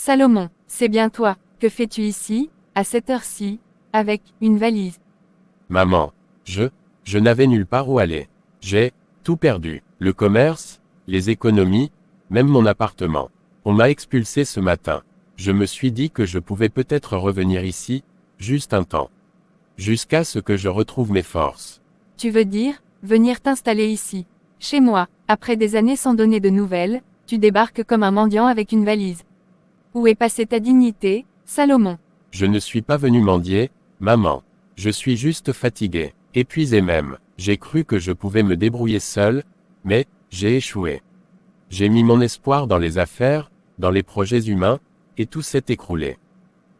Salomon, c'est bien toi, que fais-tu ici, à cette heure-ci, avec une valise? Maman, je n'avais nulle part où aller. J'ai tout perdu. Le commerce, les économies, même mon appartement. On m'a expulsé ce matin. Je me suis dit que je pouvais peut-être revenir ici, juste un temps. Jusqu'à ce que je retrouve mes forces. Tu veux dire, venir t'installer ici, chez moi, après des années sans donner de nouvelles, tu débarques comme un mendiant avec une valise. Où est passée ta dignité, Salomon? Je ne suis pas venu mendier, maman. Je suis juste fatigué, épuisé même. J'ai cru que je pouvais me débrouiller seul, mais j'ai échoué. J'ai mis mon espoir dans les affaires, dans les projets humains, et tout s'est écroulé.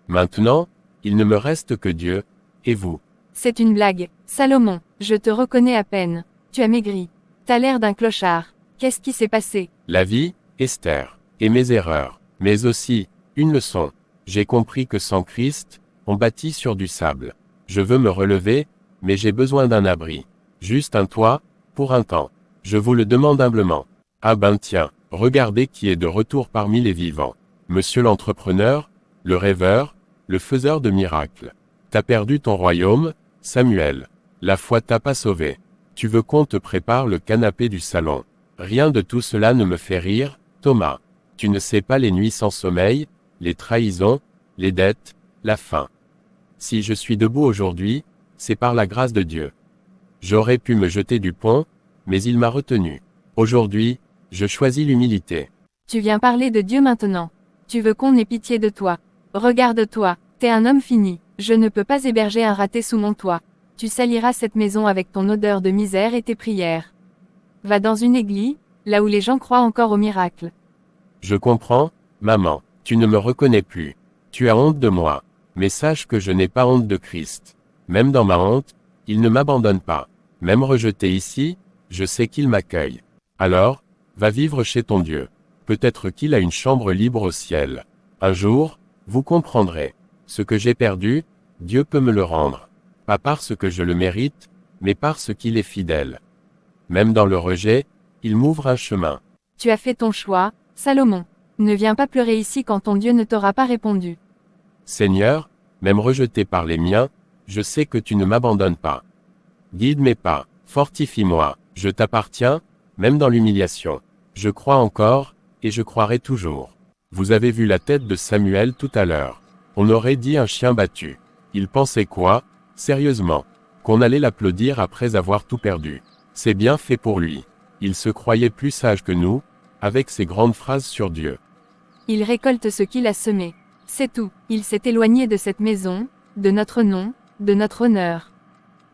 Maintenant, il ne me reste que Dieu, et vous. C'est une blague, Salomon, je te reconnais à peine. Tu as maigri. T'as l'air d'un clochard. Qu'est-ce qui s'est passé? La vie, Esther, et mes erreurs, mais aussi, une leçon. J'ai compris que sans Christ, on bâtit sur du sable. Je veux me relever, mais j'ai besoin d'un abri. Juste un toit, pour un temps. Je vous le demande humblement. Ah ben tiens, regardez qui est de retour parmi les vivants. Monsieur l'entrepreneur, le rêveur, le faiseur de miracles. T'as perdu ton royaume, Samuel. La foi t'a pas sauvé. Tu veux qu'on te prépare le canapé du salon. Rien de tout cela ne me fait rire, Thomas. Tu ne sais pas les nuits sans sommeil, les trahisons, les dettes, la faim. Si je suis debout aujourd'hui, c'est par la grâce de Dieu. J'aurais pu me jeter du pont, mais il m'a retenu. Aujourd'hui, je choisis l'humilité. Tu viens parler de Dieu maintenant. Tu veux qu'on ait pitié de toi. Regarde-toi, t'es un homme fini. Je ne peux pas héberger un raté sous mon toit. Tu saliras cette maison avec ton odeur de misère et tes prières. Va dans une église, là où les gens croient encore au miracle. Je comprends, maman, tu ne me reconnais plus. Tu as honte de moi. Mais sache que je n'ai pas honte de Christ. Même dans ma honte, il ne m'abandonne pas. Même rejeté ici, je sais qu'il m'accueille. Alors, va vivre chez ton Dieu. Peut-être qu'il a une chambre libre au ciel. Un jour, vous comprendrez. Ce que j'ai perdu, Dieu peut me le rendre. Pas parce que je le mérite, mais parce qu'il est fidèle. Même dans le rejet, il m'ouvre un chemin. Tu as fait ton choix, Salomon. Ne viens pas pleurer ici quand ton Dieu ne t'aura pas répondu. Seigneur, même rejeté par les miens, je sais que tu ne m'abandonnes pas. Guide mes pas, fortifie-moi, je t'appartiens, même dans l'humiliation. Je crois encore, et je croirai toujours. Vous avez vu la tête de Samuel tout à l'heure. On aurait dit un chien battu. Il pensait quoi, sérieusement? Qu'on allait l'applaudir après avoir tout perdu. C'est bien fait pour lui. Il se croyait plus sage que nous, avec ses grandes phrases sur Dieu. Il récolte ce qu'il a semé. C'est tout. Il s'est éloigné de cette maison, de notre nom, de notre honneur.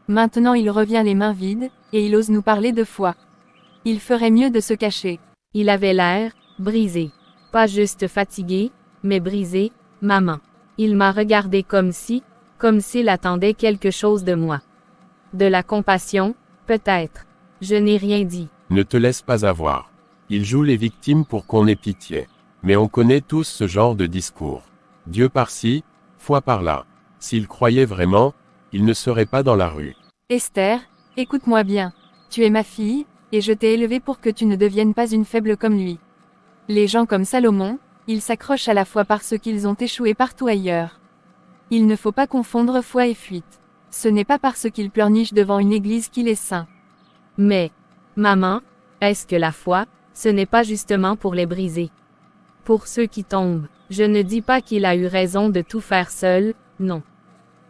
Maintenant il revient les mains vides, et il ose nous parler de foi. Il ferait mieux de se cacher. Il avait l'air brisé. Pas juste fatigué, mais brisé, maman. Il m'a regardé comme s'il attendait quelque chose de moi. De la compassion, peut-être. Je n'ai rien dit. Ne te laisse pas avoir. Il joue les victimes pour qu'on ait pitié. Mais on connaît tous ce genre de discours. Dieu par-ci, foi par-là. S'il croyait vraiment, il ne serait pas dans la rue. Esther, écoute-moi bien. Tu es ma fille, et je t'ai élevée pour que tu ne deviennes pas une faible comme lui. Les gens comme Salomon, ils s'accrochent à la foi parce qu'ils ont échoué partout ailleurs. Il ne faut pas confondre foi et fuite. Ce n'est pas parce qu'ils pleurnichent devant une église qu'il est saint. Mais, maman, est-ce que la foi, ce n'est pas justement pour les briser? Pour ceux qui tombent, je ne dis pas qu'il a eu raison de tout faire seul, non.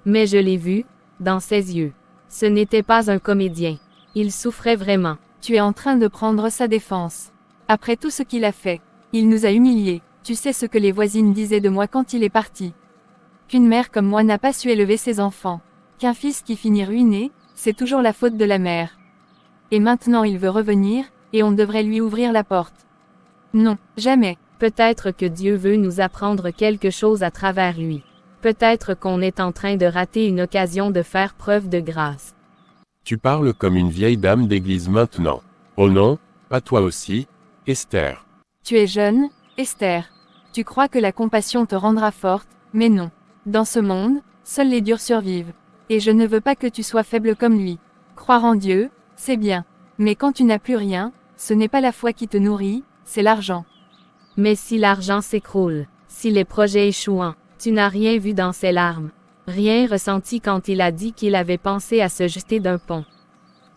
Mais je l'ai vu, dans ses yeux. Ce n'était pas un comédien. Il souffrait vraiment. Tu es en train de prendre sa défense. Après tout ce qu'il a fait, il nous a humiliés. Tu sais ce que les voisines disaient de moi quand il est parti. Qu'une mère comme moi n'a pas su élever ses enfants. Qu'un fils qui finit ruiné, c'est toujours la faute de la mère. Et maintenant il veut revenir, et on devrait lui ouvrir la porte. Non, jamais. Peut-être que Dieu veut nous apprendre quelque chose à travers lui. Peut-être qu'on est en train de rater une occasion de faire preuve de grâce. Tu parles comme une vieille dame d'église maintenant. Oh non, pas toi aussi, Esther. Tu es jeune, Esther. Tu crois que la compassion te rendra forte, mais non. Dans ce monde, seuls les durs survivent. Et je ne veux pas que tu sois faible comme lui. Croire en Dieu, c'est bien. Mais quand tu n'as plus rien, ce n'est pas la foi qui te nourrit, c'est l'argent. Mais si l'argent s'écroule, Si les projets échouant, tu n'as rien vu dans ses larmes. Rien ressenti quand il a dit qu'il avait pensé à se jeter d'un pont.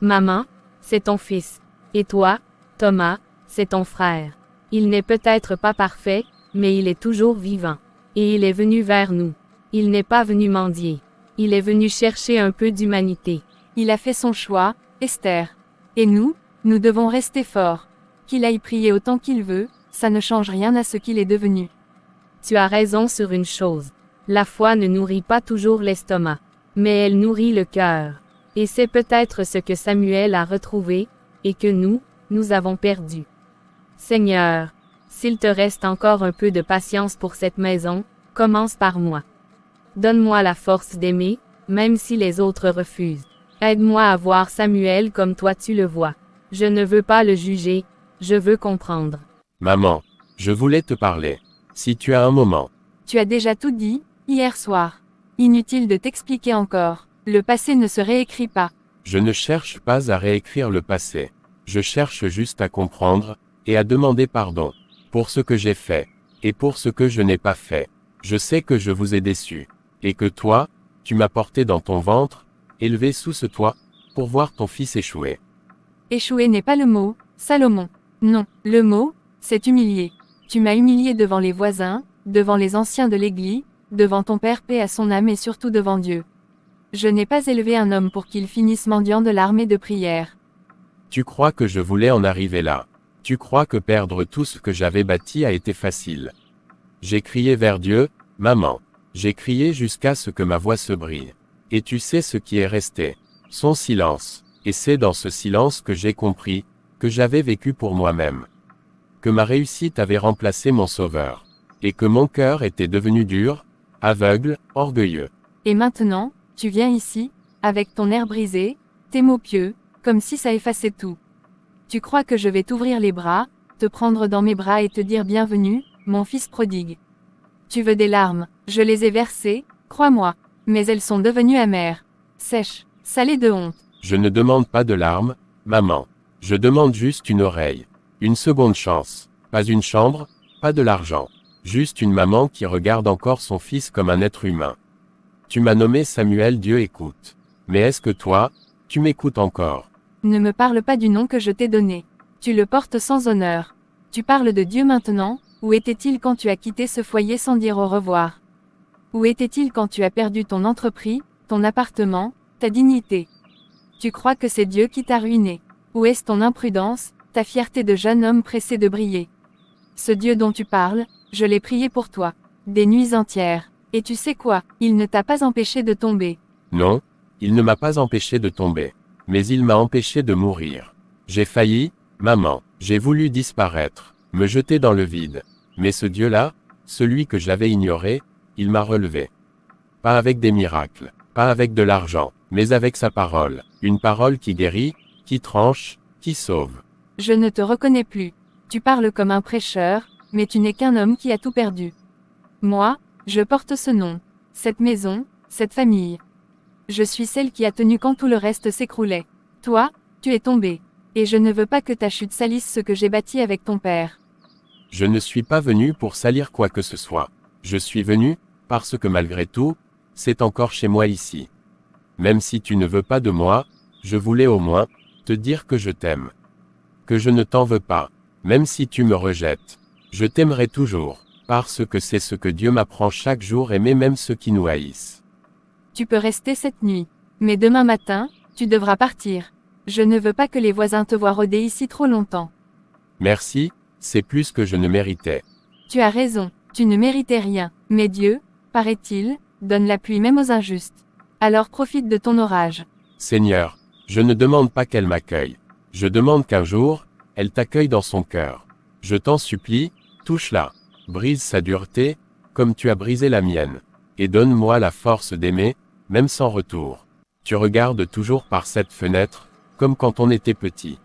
Maman, c'est ton fils. Et toi, Thomas, c'est ton frère. Il n'est peut-être pas parfait, mais il est toujours vivant. Et il est venu vers nous. Il n'est pas venu mendier. Il est venu chercher un peu d'humanité. Il a fait son choix, Esther. Et nous devons rester forts. Qu'il aille prier autant qu'il veut, ça ne change rien à ce qu'il est devenu. Tu as raison sur une chose. La foi ne nourrit pas toujours l'estomac, mais elle nourrit le cœur. Et c'est peut-être ce que Samuel a retrouvé, et que nous avons perdu. Seigneur, s'il te reste encore un peu de patience pour cette maison, commence par moi. Donne-moi la force d'aimer, même si les autres refusent. Aide-moi à voir Samuel comme toi tu le vois. Je ne veux pas le juger, je veux comprendre. Maman, je voulais te parler. Si tu as un moment. Tu as déjà tout dit, hier soir. Inutile de t'expliquer encore. Le passé ne se réécrit pas. Je ne cherche pas à réécrire le passé. Je cherche juste à comprendre, et à demander pardon. Pour ce que j'ai fait, et pour ce que je n'ai pas fait. Je sais que je vous ai déçu. Et que toi, tu m'as porté dans ton ventre, élevé sous ce toit, pour voir ton fils échouer. Échouer n'est pas le mot, Salomon. Non, le mot, c'est humilier. Tu m'as humilié devant les voisins, devant les anciens de l'église, devant ton père paix à son âme et surtout devant Dieu. Je n'ai pas élevé un homme pour qu'il finisse mendiant de l'armée de prière. Tu crois que je voulais en arriver là. Tu crois que perdre tout ce que j'avais bâti a été facile. J'ai crié vers Dieu, maman. J'ai crié jusqu'à ce que ma voix se brille. Et tu sais ce qui est resté. Son silence. Et c'est dans ce silence que j'ai compris, que j'avais vécu pour moi-même. Que ma réussite avait remplacé mon sauveur. Et que mon cœur était devenu dur, aveugle, orgueilleux. Et maintenant, tu viens ici, avec ton air brisé, tes mots pieux, comme si ça effaçait tout. Tu crois que je vais t'ouvrir les bras, te prendre dans mes bras et te dire bienvenue, mon fils prodigue. Tu veux des larmes, je les ai versées, crois-moi, mais elles sont devenues amères, sèches, salées de honte. Je ne demande pas de larmes, maman. Je demande juste une oreille. Une seconde chance. Pas une chambre, pas de l'argent. Juste une maman qui regarde encore son fils comme un être humain. Tu m'as nommé Samuel, Dieu écoute. Mais est-ce que toi, tu m'écoutes encore? Ne me parle pas du nom que je t'ai donné. Tu le portes sans honneur. Tu parles de Dieu maintenant, où était-il quand tu as quitté ce foyer sans dire au revoir? Où était-il quand tu as perdu ton entreprise, ton appartement, ta dignité? Tu crois que c'est Dieu qui t'a ruiné. Où est-ce ton imprudence, ta fierté de jeune homme pressé de briller? Ce Dieu dont tu parles, je l'ai prié pour toi. Des nuits entières. Et tu sais quoi, il ne t'a pas empêché de tomber. Non, il ne m'a pas empêché de tomber. Mais il m'a empêché de mourir. J'ai failli, maman. J'ai voulu disparaître, me jeter dans le vide. Mais ce Dieu-là, celui que j'avais ignoré, il m'a relevé. Pas avec des miracles, pas avec de l'argent, mais avec sa parole. Une parole qui guérit, qui tranche, qui sauve. Je ne te reconnais plus. Tu parles comme un prêcheur, mais tu n'es qu'un homme qui a tout perdu. Moi, je porte ce nom, cette maison, cette famille. Je suis celle qui a tenu quand tout le reste s'écroulait. Toi, tu es tombé. Et je ne veux pas que ta chute salisse ce que j'ai bâti avec ton père. Je ne suis pas venu pour salir quoi que ce soit. Je suis venu, parce que malgré tout, c'est encore chez moi ici. Même si tu ne veux pas de moi, je voulais au moins, te dire que je t'aime. Que je ne t'en veux pas, même si tu me rejettes. Je t'aimerai toujours, parce que c'est ce que Dieu m'apprend chaque jour, aimer même ceux qui nous haïssent. Tu peux rester cette nuit. Mais demain matin, tu devras partir. Je ne veux pas que les voisins te voient rôder ici trop longtemps. Merci, c'est plus que je ne méritais. Tu as raison, tu ne méritais rien. Mais Dieu, paraît-il, donne la pluie même aux injustes. Alors profite de ton orage. Seigneur, je ne demande pas qu'elle m'accueille. Je demande qu'un jour, elle t'accueille dans son cœur. Je t'en supplie, touche-la. Brise sa dureté, comme tu as brisé la mienne. Et donne-moi la force d'aimer, même sans retour. Tu regardes toujours par cette fenêtre, comme quand on était petit.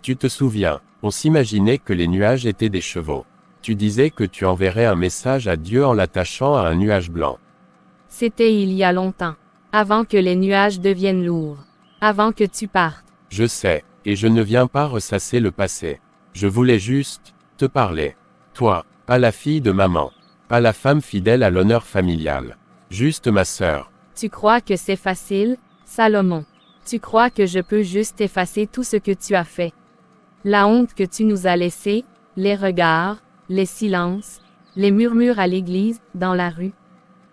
Tu te souviens, on s'imaginait que les nuages étaient des chevaux. Tu disais que tu enverrais un message à Dieu en l'attachant à un nuage blanc. C'était il y a longtemps. Avant que les nuages deviennent lourds. Avant que tu partes. Je sais, et je ne viens pas ressasser le passé. Je voulais juste te parler. Toi, pas la fille de maman. Pas la femme fidèle à l'honneur familial. Juste ma sœur. Tu crois que c'est facile, Salomon? Tu crois que je peux juste effacer tout ce que tu as fait? La honte que tu nous as laissée, les regards, les silences, les murmures à l'église, dans la rue.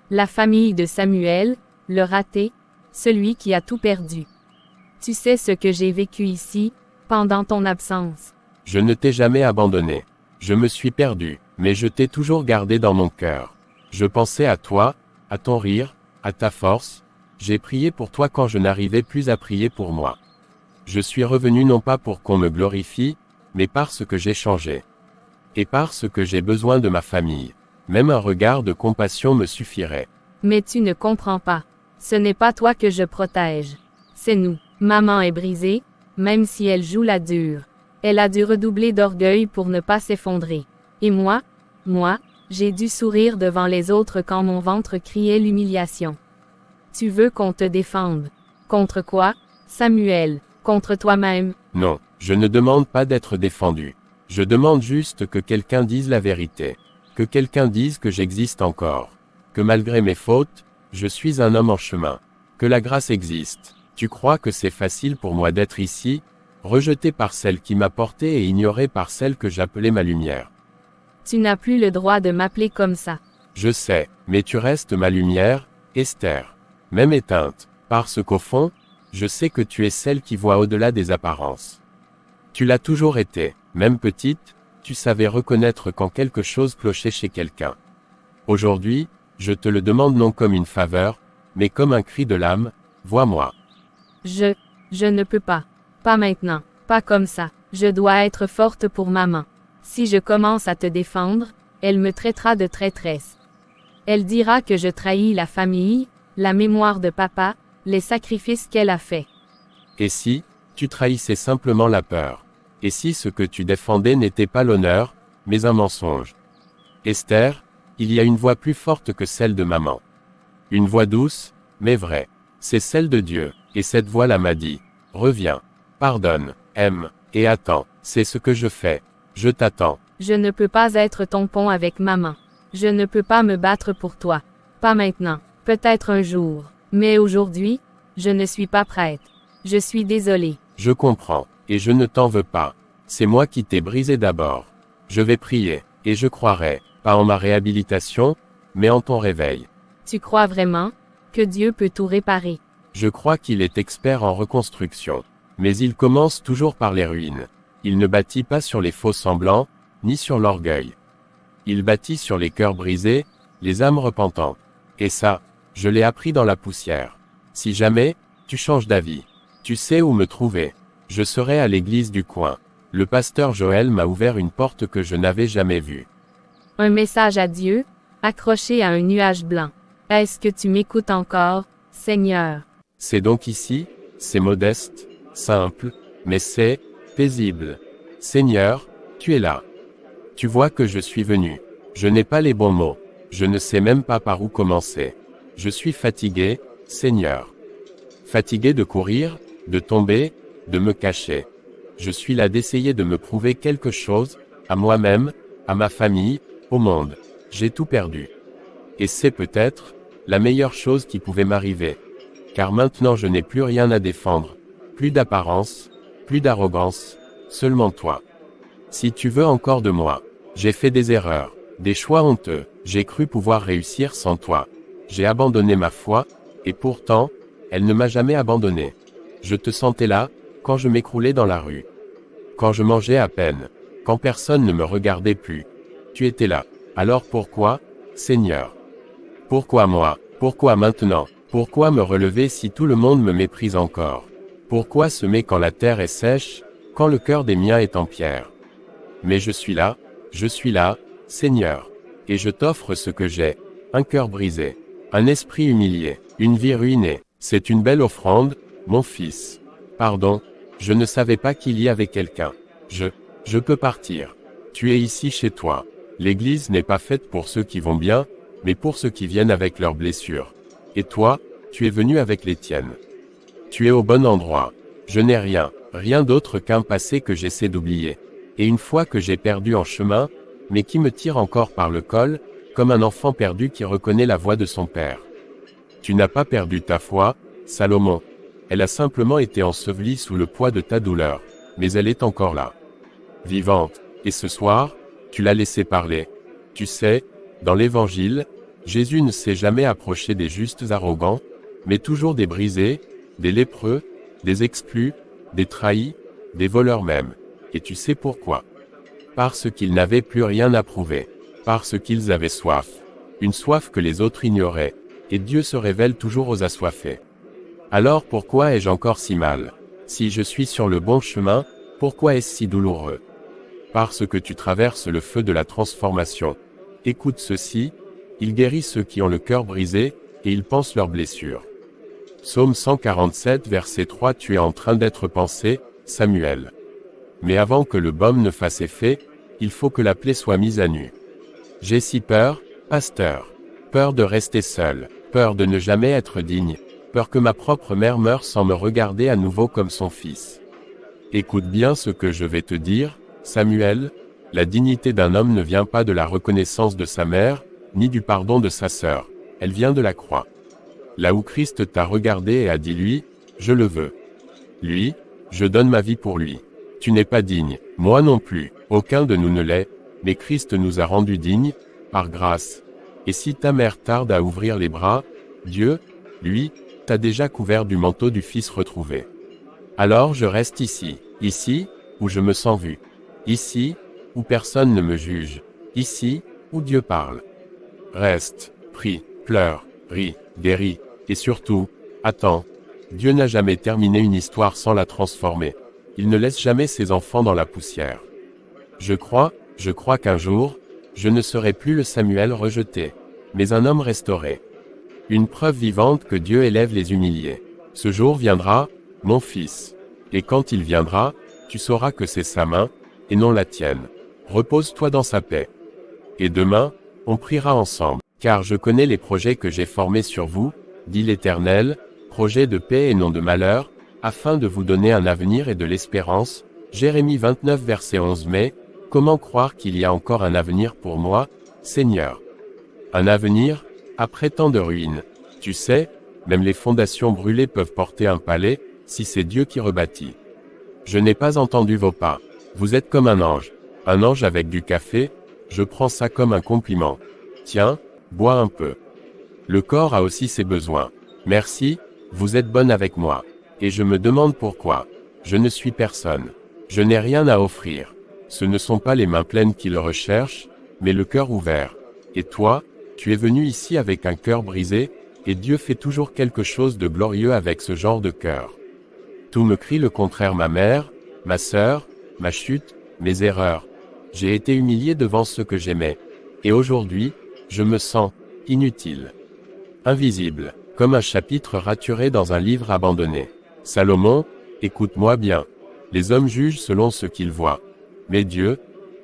La famille de Samuel, le raté, celui qui a tout perdu. Tu sais ce que j'ai vécu ici, pendant ton absence. Je ne t'ai jamais abandonné. Je me suis perdu, mais je t'ai toujours gardé dans mon cœur. Je pensais à toi, à ton rire, à ta force. J'ai prié pour toi quand je n'arrivais plus à prier pour moi. Je suis revenu non pas pour qu'on me glorifie, mais parce que j'ai changé. Et parce que j'ai besoin de ma famille. Même un regard de compassion me suffirait. Mais tu ne comprends pas. Ce n'est pas toi que je protège. C'est nous. Maman est brisée, même si elle joue la dure. Elle a dû redoubler d'orgueil pour ne pas s'effondrer. Et moi, j'ai dû sourire devant les autres quand mon ventre criait l'humiliation. Tu veux qu'on te défende. Contre quoi, Samuel? Contre toi-même? Non, je ne demande pas d'être défendu. Je demande juste que quelqu'un dise la vérité. Que quelqu'un dise que j'existe encore. Que malgré mes fautes, je suis un homme en chemin. Que la grâce existe. Tu crois que c'est facile pour moi d'être ici, rejeté par celle qui m'a porté et ignoré par celle que j'appelais ma lumière? Tu n'as plus le droit de m'appeler comme ça. Je sais, mais tu restes ma lumière, Esther. Même éteinte, parce qu'au fond, je sais que tu es celle qui voit au-delà des apparences. Tu l'as toujours été, même petite, tu savais reconnaître quand quelque chose clochait chez quelqu'un. Aujourd'hui, je te le demande non comme une faveur, mais comme un cri de l'âme, vois-moi. Je ne peux pas. Pas maintenant. Pas comme ça. Je dois être forte pour maman. Si je commence à te défendre, elle me traitera de traîtresse. Elle dira que je trahis la famille, la mémoire de papa, les sacrifices qu'elle a faits. Et si, tu trahissais simplement la peur? Et si ce que tu défendais n'était pas l'honneur, mais un mensonge? Esther, il y a une voix plus forte que celle de maman. Une voix douce, mais vraie. C'est celle de Dieu, et cette voix-là m'a dit, reviens, pardonne, aime, et attends, c'est ce que je fais. Je t'attends. Je ne peux pas être ton pont avec maman. Je ne peux pas me battre pour toi. Pas maintenant. Peut-être un jour. Mais aujourd'hui, je ne suis pas prête. Je suis désolée. Je comprends, et je ne t'en veux pas. C'est moi qui t'ai brisé d'abord. Je vais prier, et je croirai, pas en ma réhabilitation, mais en ton réveil. Tu crois vraiment que Dieu peut tout réparer? Je crois qu'il est expert en reconstruction. Mais il commence toujours par les ruines. Il ne bâtit pas sur les faux semblants, ni sur l'orgueil. Il bâtit sur les cœurs brisés, les âmes repentantes. Et ça, je l'ai appris dans la poussière. Si jamais, tu changes d'avis, tu sais où me trouver. Je serai à l'église du coin. Le pasteur Joël m'a ouvert une porte que je n'avais jamais vue. Un message à Dieu, accroché à un nuage blanc. Est-ce que tu m'écoutes encore, Seigneur? C'est donc ici, c'est modeste, simple, mais c'est paisible. Seigneur, tu es là. Tu vois que je suis venu. Je n'ai pas les bons mots. Je ne sais même pas par où commencer. Je suis fatigué, Seigneur. Fatigué de courir, de tomber, de me cacher. Je suis là d'essayer de me prouver quelque chose, à moi-même, à ma famille, au monde. J'ai tout perdu. Et c'est peut-être la meilleure chose qui pouvait m'arriver. Car maintenant je n'ai plus rien à défendre. Plus d'apparence, plus d'arrogance, seulement toi. Si tu veux encore de moi, j'ai fait des erreurs, des choix honteux, j'ai cru pouvoir réussir sans toi. J'ai abandonné ma foi, et pourtant, elle ne m'a jamais abandonné. Je te sentais là, quand je m'écroulais dans la rue. Quand je mangeais à peine, quand personne ne me regardait plus. Tu étais là. Alors pourquoi, Seigneur? Pourquoi moi? Pourquoi maintenant? Pourquoi me relever si tout le monde me méprise encore? Pourquoi semer quand la terre est sèche, quand le cœur des miens est en pierre? Mais je suis là, Seigneur. Et je t'offre ce que j'ai, un cœur brisé, un esprit humilié, une vie ruinée. C'est une belle offrande, mon fils. Pardon, je ne savais pas qu'il y avait quelqu'un. Je peux partir. Tu es ici chez toi. L'église n'est pas faite pour ceux qui vont bien, mais pour ceux qui viennent avec leurs blessures. Et toi, tu es venu avec les tiennes. Tu es au bon endroit. Je n'ai rien d'autre qu'un passé que j'essaie d'oublier. Et une foi que j'ai perdue en chemin, mais qui me tire encore par le col, comme un enfant perdu qui reconnaît la voix de son père. Tu n'as pas perdu ta foi, Salomon. Elle a simplement été ensevelie sous le poids de ta douleur, mais elle est encore là. Vivante. Et ce soir, tu l'as laissée parler. Tu sais, dans l'Évangile, Jésus ne s'est jamais approché des justes arrogants, mais toujours des brisés, des lépreux, des exclus, des trahis, des voleurs même. Et tu sais pourquoi? Parce qu'ils n'avaient plus rien à prouver. Parce qu'ils avaient soif. Une soif que les autres ignoraient. Et Dieu se révèle toujours aux assoiffés. Alors pourquoi ai-je encore si mal? Si je suis sur le bon chemin, pourquoi est-ce si douloureux? Parce que tu traverses le feu de la transformation. Écoute ceci, il guérit ceux qui ont le cœur brisé, et il pense leurs blessures. Psaume 147 verset 3. Tu es en train d'être pensé, Samuel. Mais avant que le baume ne fasse effet, il faut que la plaie soit mise à nu. J'ai si peur, pasteur. Peur de rester seul, peur de ne jamais être digne, peur que ma propre mère meure sans me regarder à nouveau comme son fils. Écoute bien ce que je vais te dire, Samuel, la dignité d'un homme ne vient pas de la reconnaissance de sa mère, ni du pardon de sa sœur, elle vient de la croix. Là où Christ t'a regardé et a dit lui, je le veux. Lui, je donne ma vie pour lui. Tu n'es pas digne, moi non plus, aucun de nous ne l'est, mais Christ nous a rendus dignes, par grâce. Et si ta mère tarde à ouvrir les bras, Dieu, lui, t'a déjà couvert du manteau du Fils retrouvé. Alors je reste ici, où je me sens vu. Ici, où personne ne me juge. Ici, où Dieu parle. Reste, prie, pleure, ris, guéris, et surtout, attends. Dieu n'a jamais terminé une histoire sans la transformer. Il ne laisse jamais ses enfants dans la poussière. Je crois qu'un jour, je ne serai plus le Samuel rejeté, mais un homme restauré. Une preuve vivante que Dieu élève les humiliés. Ce jour viendra, mon fils. Et quand il viendra, tu sauras que c'est sa main, et non la tienne. Repose-toi dans sa paix. Et demain, on priera ensemble, car je connais les projets que j'ai formés sur vous, dit l'Éternel, projets de paix et non de malheur, afin de vous donner un avenir et de l'espérance. Jérémie 29 verset 11. Mais, comment croire qu'il y a encore un avenir pour moi, Seigneur? Un avenir, après tant de ruines. Tu sais, même les fondations brûlées peuvent porter un palais, si c'est Dieu qui rebâtit. Je n'ai pas entendu vos pas. Vous êtes comme un ange avec du café, je prends ça comme un compliment. Tiens, bois un peu. Le corps a aussi ses besoins. Merci, vous êtes bonne avec moi. Et je me demande pourquoi. Je ne suis personne. Je n'ai rien à offrir. Ce ne sont pas les mains pleines qui le recherchent, mais le cœur ouvert. Et toi, tu es venu ici avec un cœur brisé, et Dieu fait toujours quelque chose de glorieux avec ce genre de cœur. Tout me crie le contraire, ma mère, ma sœur, ma chute, mes erreurs. J'ai été humilié devant ceux que j'aimais. Et aujourd'hui, je me sens inutile. Invisible, comme un chapitre raturé dans un livre abandonné. Salomon, écoute-moi bien. Les hommes jugent selon ce qu'ils voient. Mais Dieu,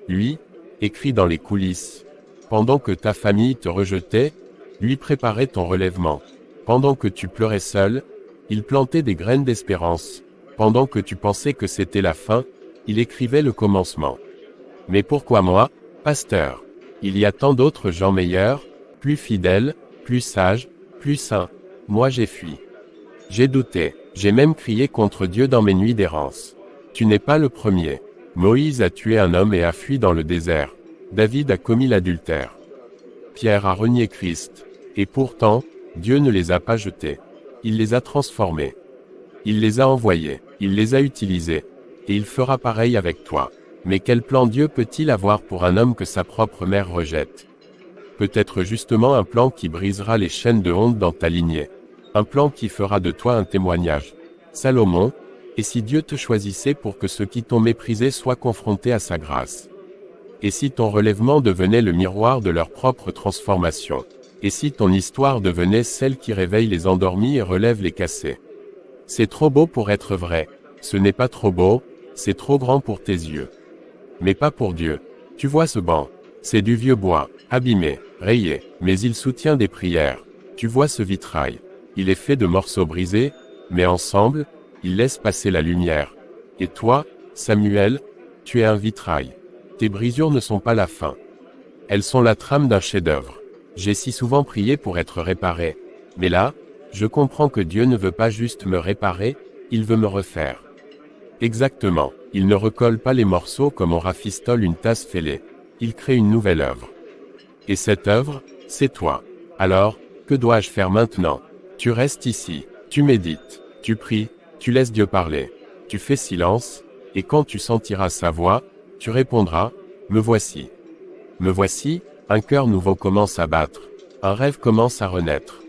lui, écrit dans les coulisses. Pendant que ta famille te rejetait, lui préparait ton relèvement. Pendant que tu pleurais seul, il plantait des graines d'espérance. Pendant que tu pensais que c'était la fin, il écrivait le commencement. Mais pourquoi moi, pasteur? Il y a tant d'autres gens meilleurs, plus fidèles, plus sages, plus saints. Moi j'ai fui. J'ai douté, j'ai même crié contre Dieu dans mes nuits d'errance. Tu n'es pas le premier. Moïse a tué un homme et a fui dans le désert. David a commis l'adultère. Pierre a renié Christ. Et pourtant, Dieu ne les a pas jetés. Il les a transformés. Il les a envoyés, il les a utilisés. Et il fera pareil avec toi. Mais quel plan Dieu peut-il avoir pour un homme que sa propre mère rejette? Peut-être justement un plan qui brisera les chaînes de honte dans ta lignée. Un plan qui fera de toi un témoignage. Salomon, et si Dieu te choisissait pour que ceux qui t'ont méprisé soient confrontés à sa grâce? Et si ton relèvement devenait le miroir de leur propre transformation? Et si ton histoire devenait celle qui réveille les endormis et relève les cassés? C'est trop beau pour être vrai. Ce n'est pas trop beau, c'est trop grand pour tes yeux. Mais pas pour Dieu. Tu vois ce banc? C'est du vieux bois, abîmé, rayé, mais il soutient des prières. Tu vois ce vitrail? Il est fait de morceaux brisés, mais ensemble, il laisse passer la lumière. Et toi, Samuel, tu es un vitrail. Tes brisures ne sont pas la fin. Elles sont la trame d'un chef-d'œuvre. J'ai si souvent prié pour être réparé. Mais là, je comprends que Dieu ne veut pas juste me réparer, il veut me refaire. Exactement, il ne recolle pas les morceaux comme on rafistole une tasse fêlée. Il crée une nouvelle œuvre. Et cette œuvre, c'est toi. Alors, que dois-je faire maintenant? Tu restes ici, tu médites, tu pries, tu laisses Dieu parler. Tu fais silence, et quand tu sentiras sa voix, tu répondras, me voici. Me voici, un cœur nouveau commence à battre. Un rêve commence à renaître.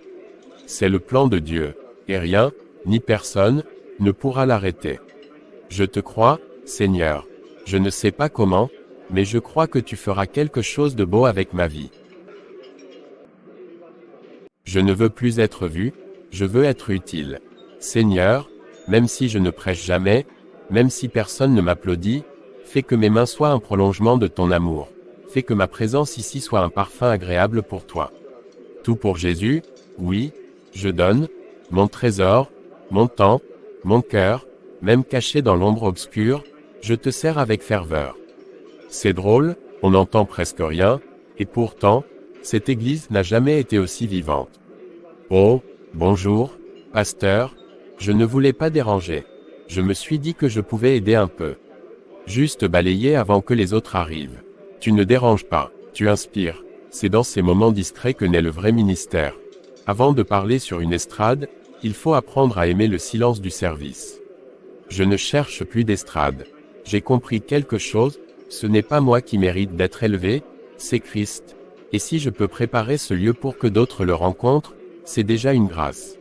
C'est le plan de Dieu, et rien, ni personne, ne pourra l'arrêter. Je te crois, Seigneur. Je ne sais pas comment, mais je crois que tu feras quelque chose de beau avec ma vie. Je ne veux plus être vu, je veux être utile. Seigneur, même si je ne prêche jamais, même si personne ne m'applaudit, fais que mes mains soient un prolongement de ton amour. Fais que ma présence ici soit un parfum agréable pour toi. Tout pour Jésus, oui, je donne, mon trésor, mon temps, mon cœur, même caché dans l'ombre obscure, je te sers avec ferveur. C'est drôle, on n'entend presque rien, et pourtant, cette église n'a jamais été aussi vivante. Oh, bonjour, pasteur, je ne voulais pas déranger. Je me suis dit que je pouvais aider un peu. Juste balayer avant que les autres arrivent. Tu ne déranges pas, tu inspires. C'est dans ces moments discrets que naît le vrai ministère. Avant de parler sur une estrade, il faut apprendre à aimer le silence du service. Je ne cherche plus d'estrade. J'ai compris quelque chose, ce n'est pas moi qui mérite d'être élevé, c'est Christ. Et si je peux préparer ce lieu pour que d'autres le rencontrent, c'est déjà une grâce.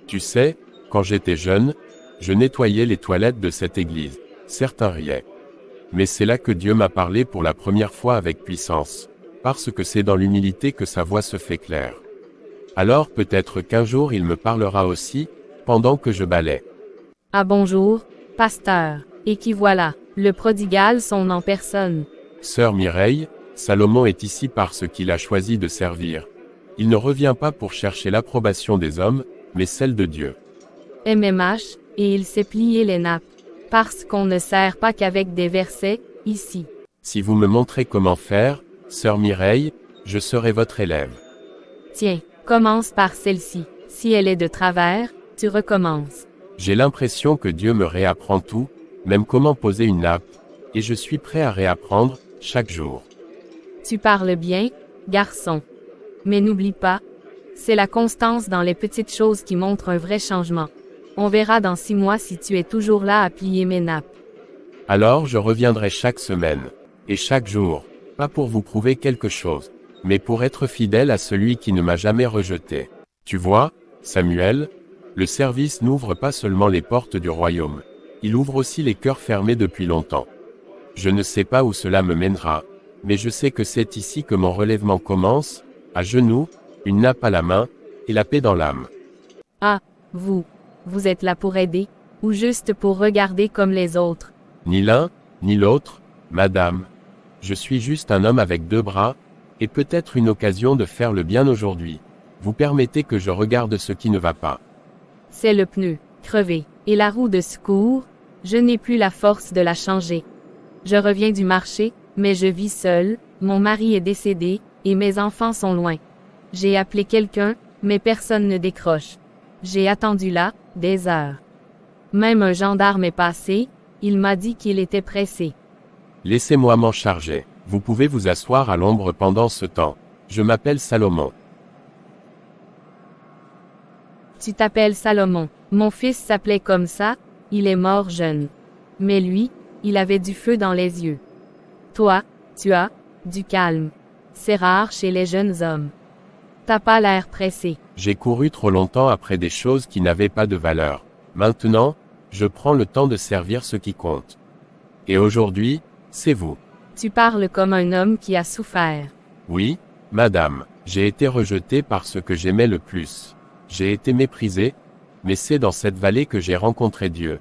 Tu sais, quand j'étais jeune, je nettoyais les toilettes de cette église. Certains riaient. Mais c'est là que Dieu m'a parlé pour la première fois avec puissance. Parce que c'est dans l'humilité que sa voix se fait claire. Alors peut-être qu'un jour il me parlera aussi, pendant que je balaie. Ah bonjour, pasteur. Et qui voilà, le prodigal son en personne. Sœur Mireille, Salomon est ici parce qu'il a choisi de servir. Il ne revient pas pour chercher l'approbation des hommes, mais celle de Dieu. MMH, et il s'est plié les nappes. Parce qu'on ne sert pas qu'avec des versets, ici. Si vous me montrez comment faire, sœur Mireille, je serai votre élève. Tiens, commence par celle-ci. Si elle est de travers, tu recommences. J'ai l'impression que Dieu me réapprend tout, même comment poser une nappe, et je suis prêt à réapprendre, chaque jour. Tu parles bien, garçon. Mais n'oublie pas, c'est la constance dans les petites choses qui montre un vrai changement. On verra dans 6 mois si tu es toujours là à plier mes nappes. Alors je reviendrai chaque semaine, et chaque jour, pas pour vous prouver quelque chose, mais pour être fidèle à celui qui ne m'a jamais rejeté. Tu vois, Samuel, le service n'ouvre pas seulement les portes du royaume, il ouvre aussi les cœurs fermés depuis longtemps. Je ne sais pas où cela me mènera, mais je sais que c'est ici que mon relèvement commence, à genoux, une nappe à la main, et la paix dans l'âme. Ah, vous êtes là pour aider, ou juste pour regarder comme les autres? Ni l'un, ni l'autre, madame. Je suis juste un homme avec 2 bras, et peut-être une occasion de faire le bien aujourd'hui. Vous permettez que je regarde ce qui ne va pas. C'est le pneu, crevé, et la roue de secours, je n'ai plus la force de la changer. Je reviens du marché, mais je vis seul, mon mari est décédé, et mes enfants sont loin. J'ai appelé quelqu'un, mais personne ne décroche. J'ai attendu là, des heures. Même un gendarme est passé, il m'a dit qu'il était pressé. Laissez-moi m'en charger. Vous pouvez vous asseoir à l'ombre pendant ce temps. Je m'appelle Salomon. Tu t'appelles Salomon. Mon fils s'appelait comme ça, il est mort jeune. Mais lui, il avait du feu dans les yeux. Toi, tu as du calme. C'est rare chez les jeunes hommes. T'as pas l'air pressé. J'ai couru trop longtemps après des choses qui n'avaient pas de valeur. Maintenant, je prends le temps de servir ce qui compte. Et aujourd'hui, c'est vous. Tu parles comme un homme qui a souffert. Oui, madame, j'ai été rejeté par ce que j'aimais le plus. J'ai été méprisé, mais c'est dans cette vallée que j'ai rencontré Dieu.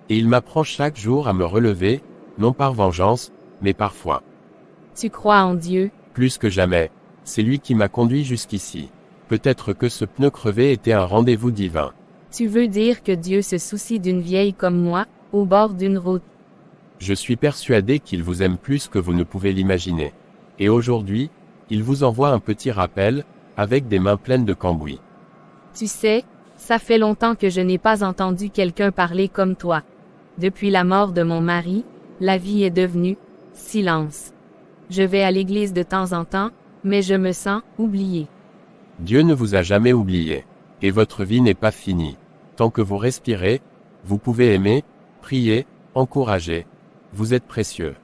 Et il m'apprend chaque jour à me relever, non par vengeance, mais par foi. Tu crois en Dieu? Plus que jamais, c'est lui qui m'a conduit jusqu'ici. Peut-être que ce pneu crevé était un rendez-vous divin. Tu veux dire que Dieu se soucie d'une vieille comme moi, au bord d'une route? Je suis persuadé qu'il vous aime plus que vous ne pouvez l'imaginer. Et aujourd'hui, Il vous envoie un petit rappel, avec des mains pleines de cambouis. Tu sais, ça fait longtemps que je n'ai pas entendu quelqu'un parler comme toi. Depuis la mort de mon mari, la vie est devenue silence. Je vais à l'église de temps en temps, mais je me sens oublié. Dieu ne vous a jamais oublié. Et votre vie n'est pas finie. Tant que vous respirez, vous pouvez aimer, prier, encourager. Vous êtes précieux.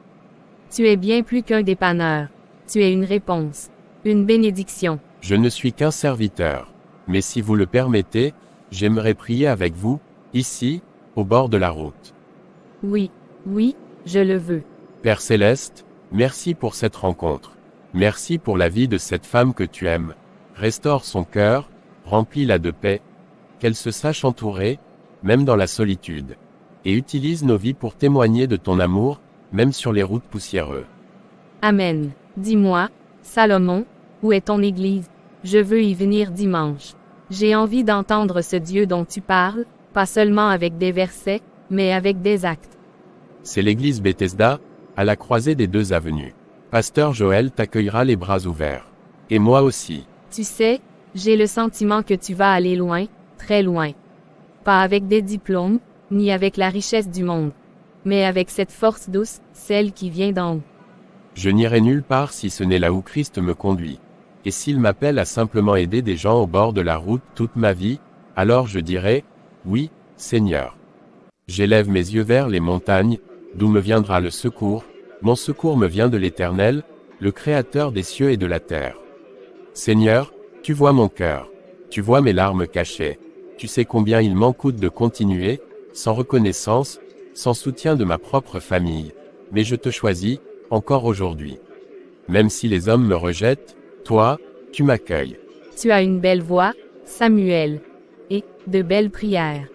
Tu es bien plus qu'un dépanneur. Tu es une réponse. Une bénédiction. Je ne suis qu'un serviteur. Mais si vous le permettez, j'aimerais prier avec vous, ici, au bord de la route. Oui, oui, je le veux. Père Céleste, merci pour cette rencontre. Merci pour la vie de cette femme que tu aimes. Restaure son cœur, remplis-la de paix, qu'elle se sache entourée, même dans la solitude. Et utilise nos vies pour témoigner de ton amour, même sur les routes poussiéreuses. Amen. Dis-moi, Salomon, où est ton église? Je veux y venir dimanche. J'ai envie d'entendre ce Dieu dont tu parles, pas seulement avec des versets, mais avec des actes. C'est l'église Bethesda, à la croisée des 2 avenues. Pasteur Joël t'accueillera les bras ouverts. Et moi aussi. Tu sais, j'ai le sentiment que tu vas aller loin, très loin. Pas avec des diplômes, ni avec la richesse du monde, mais avec cette force douce, celle qui vient d'en haut. Je n'irai nulle part si ce n'est là où Christ me conduit. Et s'il m'appelle à simplement aider des gens au bord de la route toute ma vie, alors je dirai, oui, Seigneur. J'élève mes yeux vers les montagnes, d'où me viendra le secours, mon secours me vient de l'Éternel, le Créateur des cieux et de la terre. Seigneur, tu vois mon cœur, tu vois mes larmes cachées, tu sais combien il m'en coûte de continuer, sans reconnaissance, sans soutien de ma propre famille, mais je te choisis, encore aujourd'hui. Même si les hommes me rejettent, toi, tu m'accueilles. Tu as une belle voix, Samuel, et de belles prières.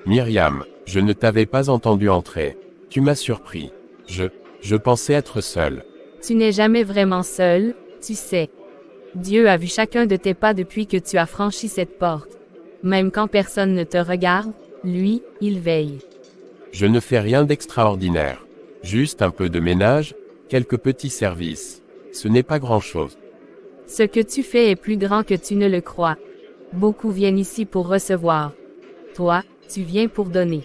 Myriam, je ne t'avais pas entendu entrer. Tu m'as surpris. Je pensais être seul. Tu n'es jamais vraiment seul, tu sais. Dieu a vu chacun de tes pas depuis que tu as franchi cette porte. Même quand personne ne te regarde, lui, il veille. Je ne fais rien d'extraordinaire. Juste un peu de ménage, quelques petits services. Ce n'est pas grand-chose. Ce que tu fais est plus grand que tu ne le crois. Beaucoup viennent ici pour recevoir. Toi, tu viens pour donner.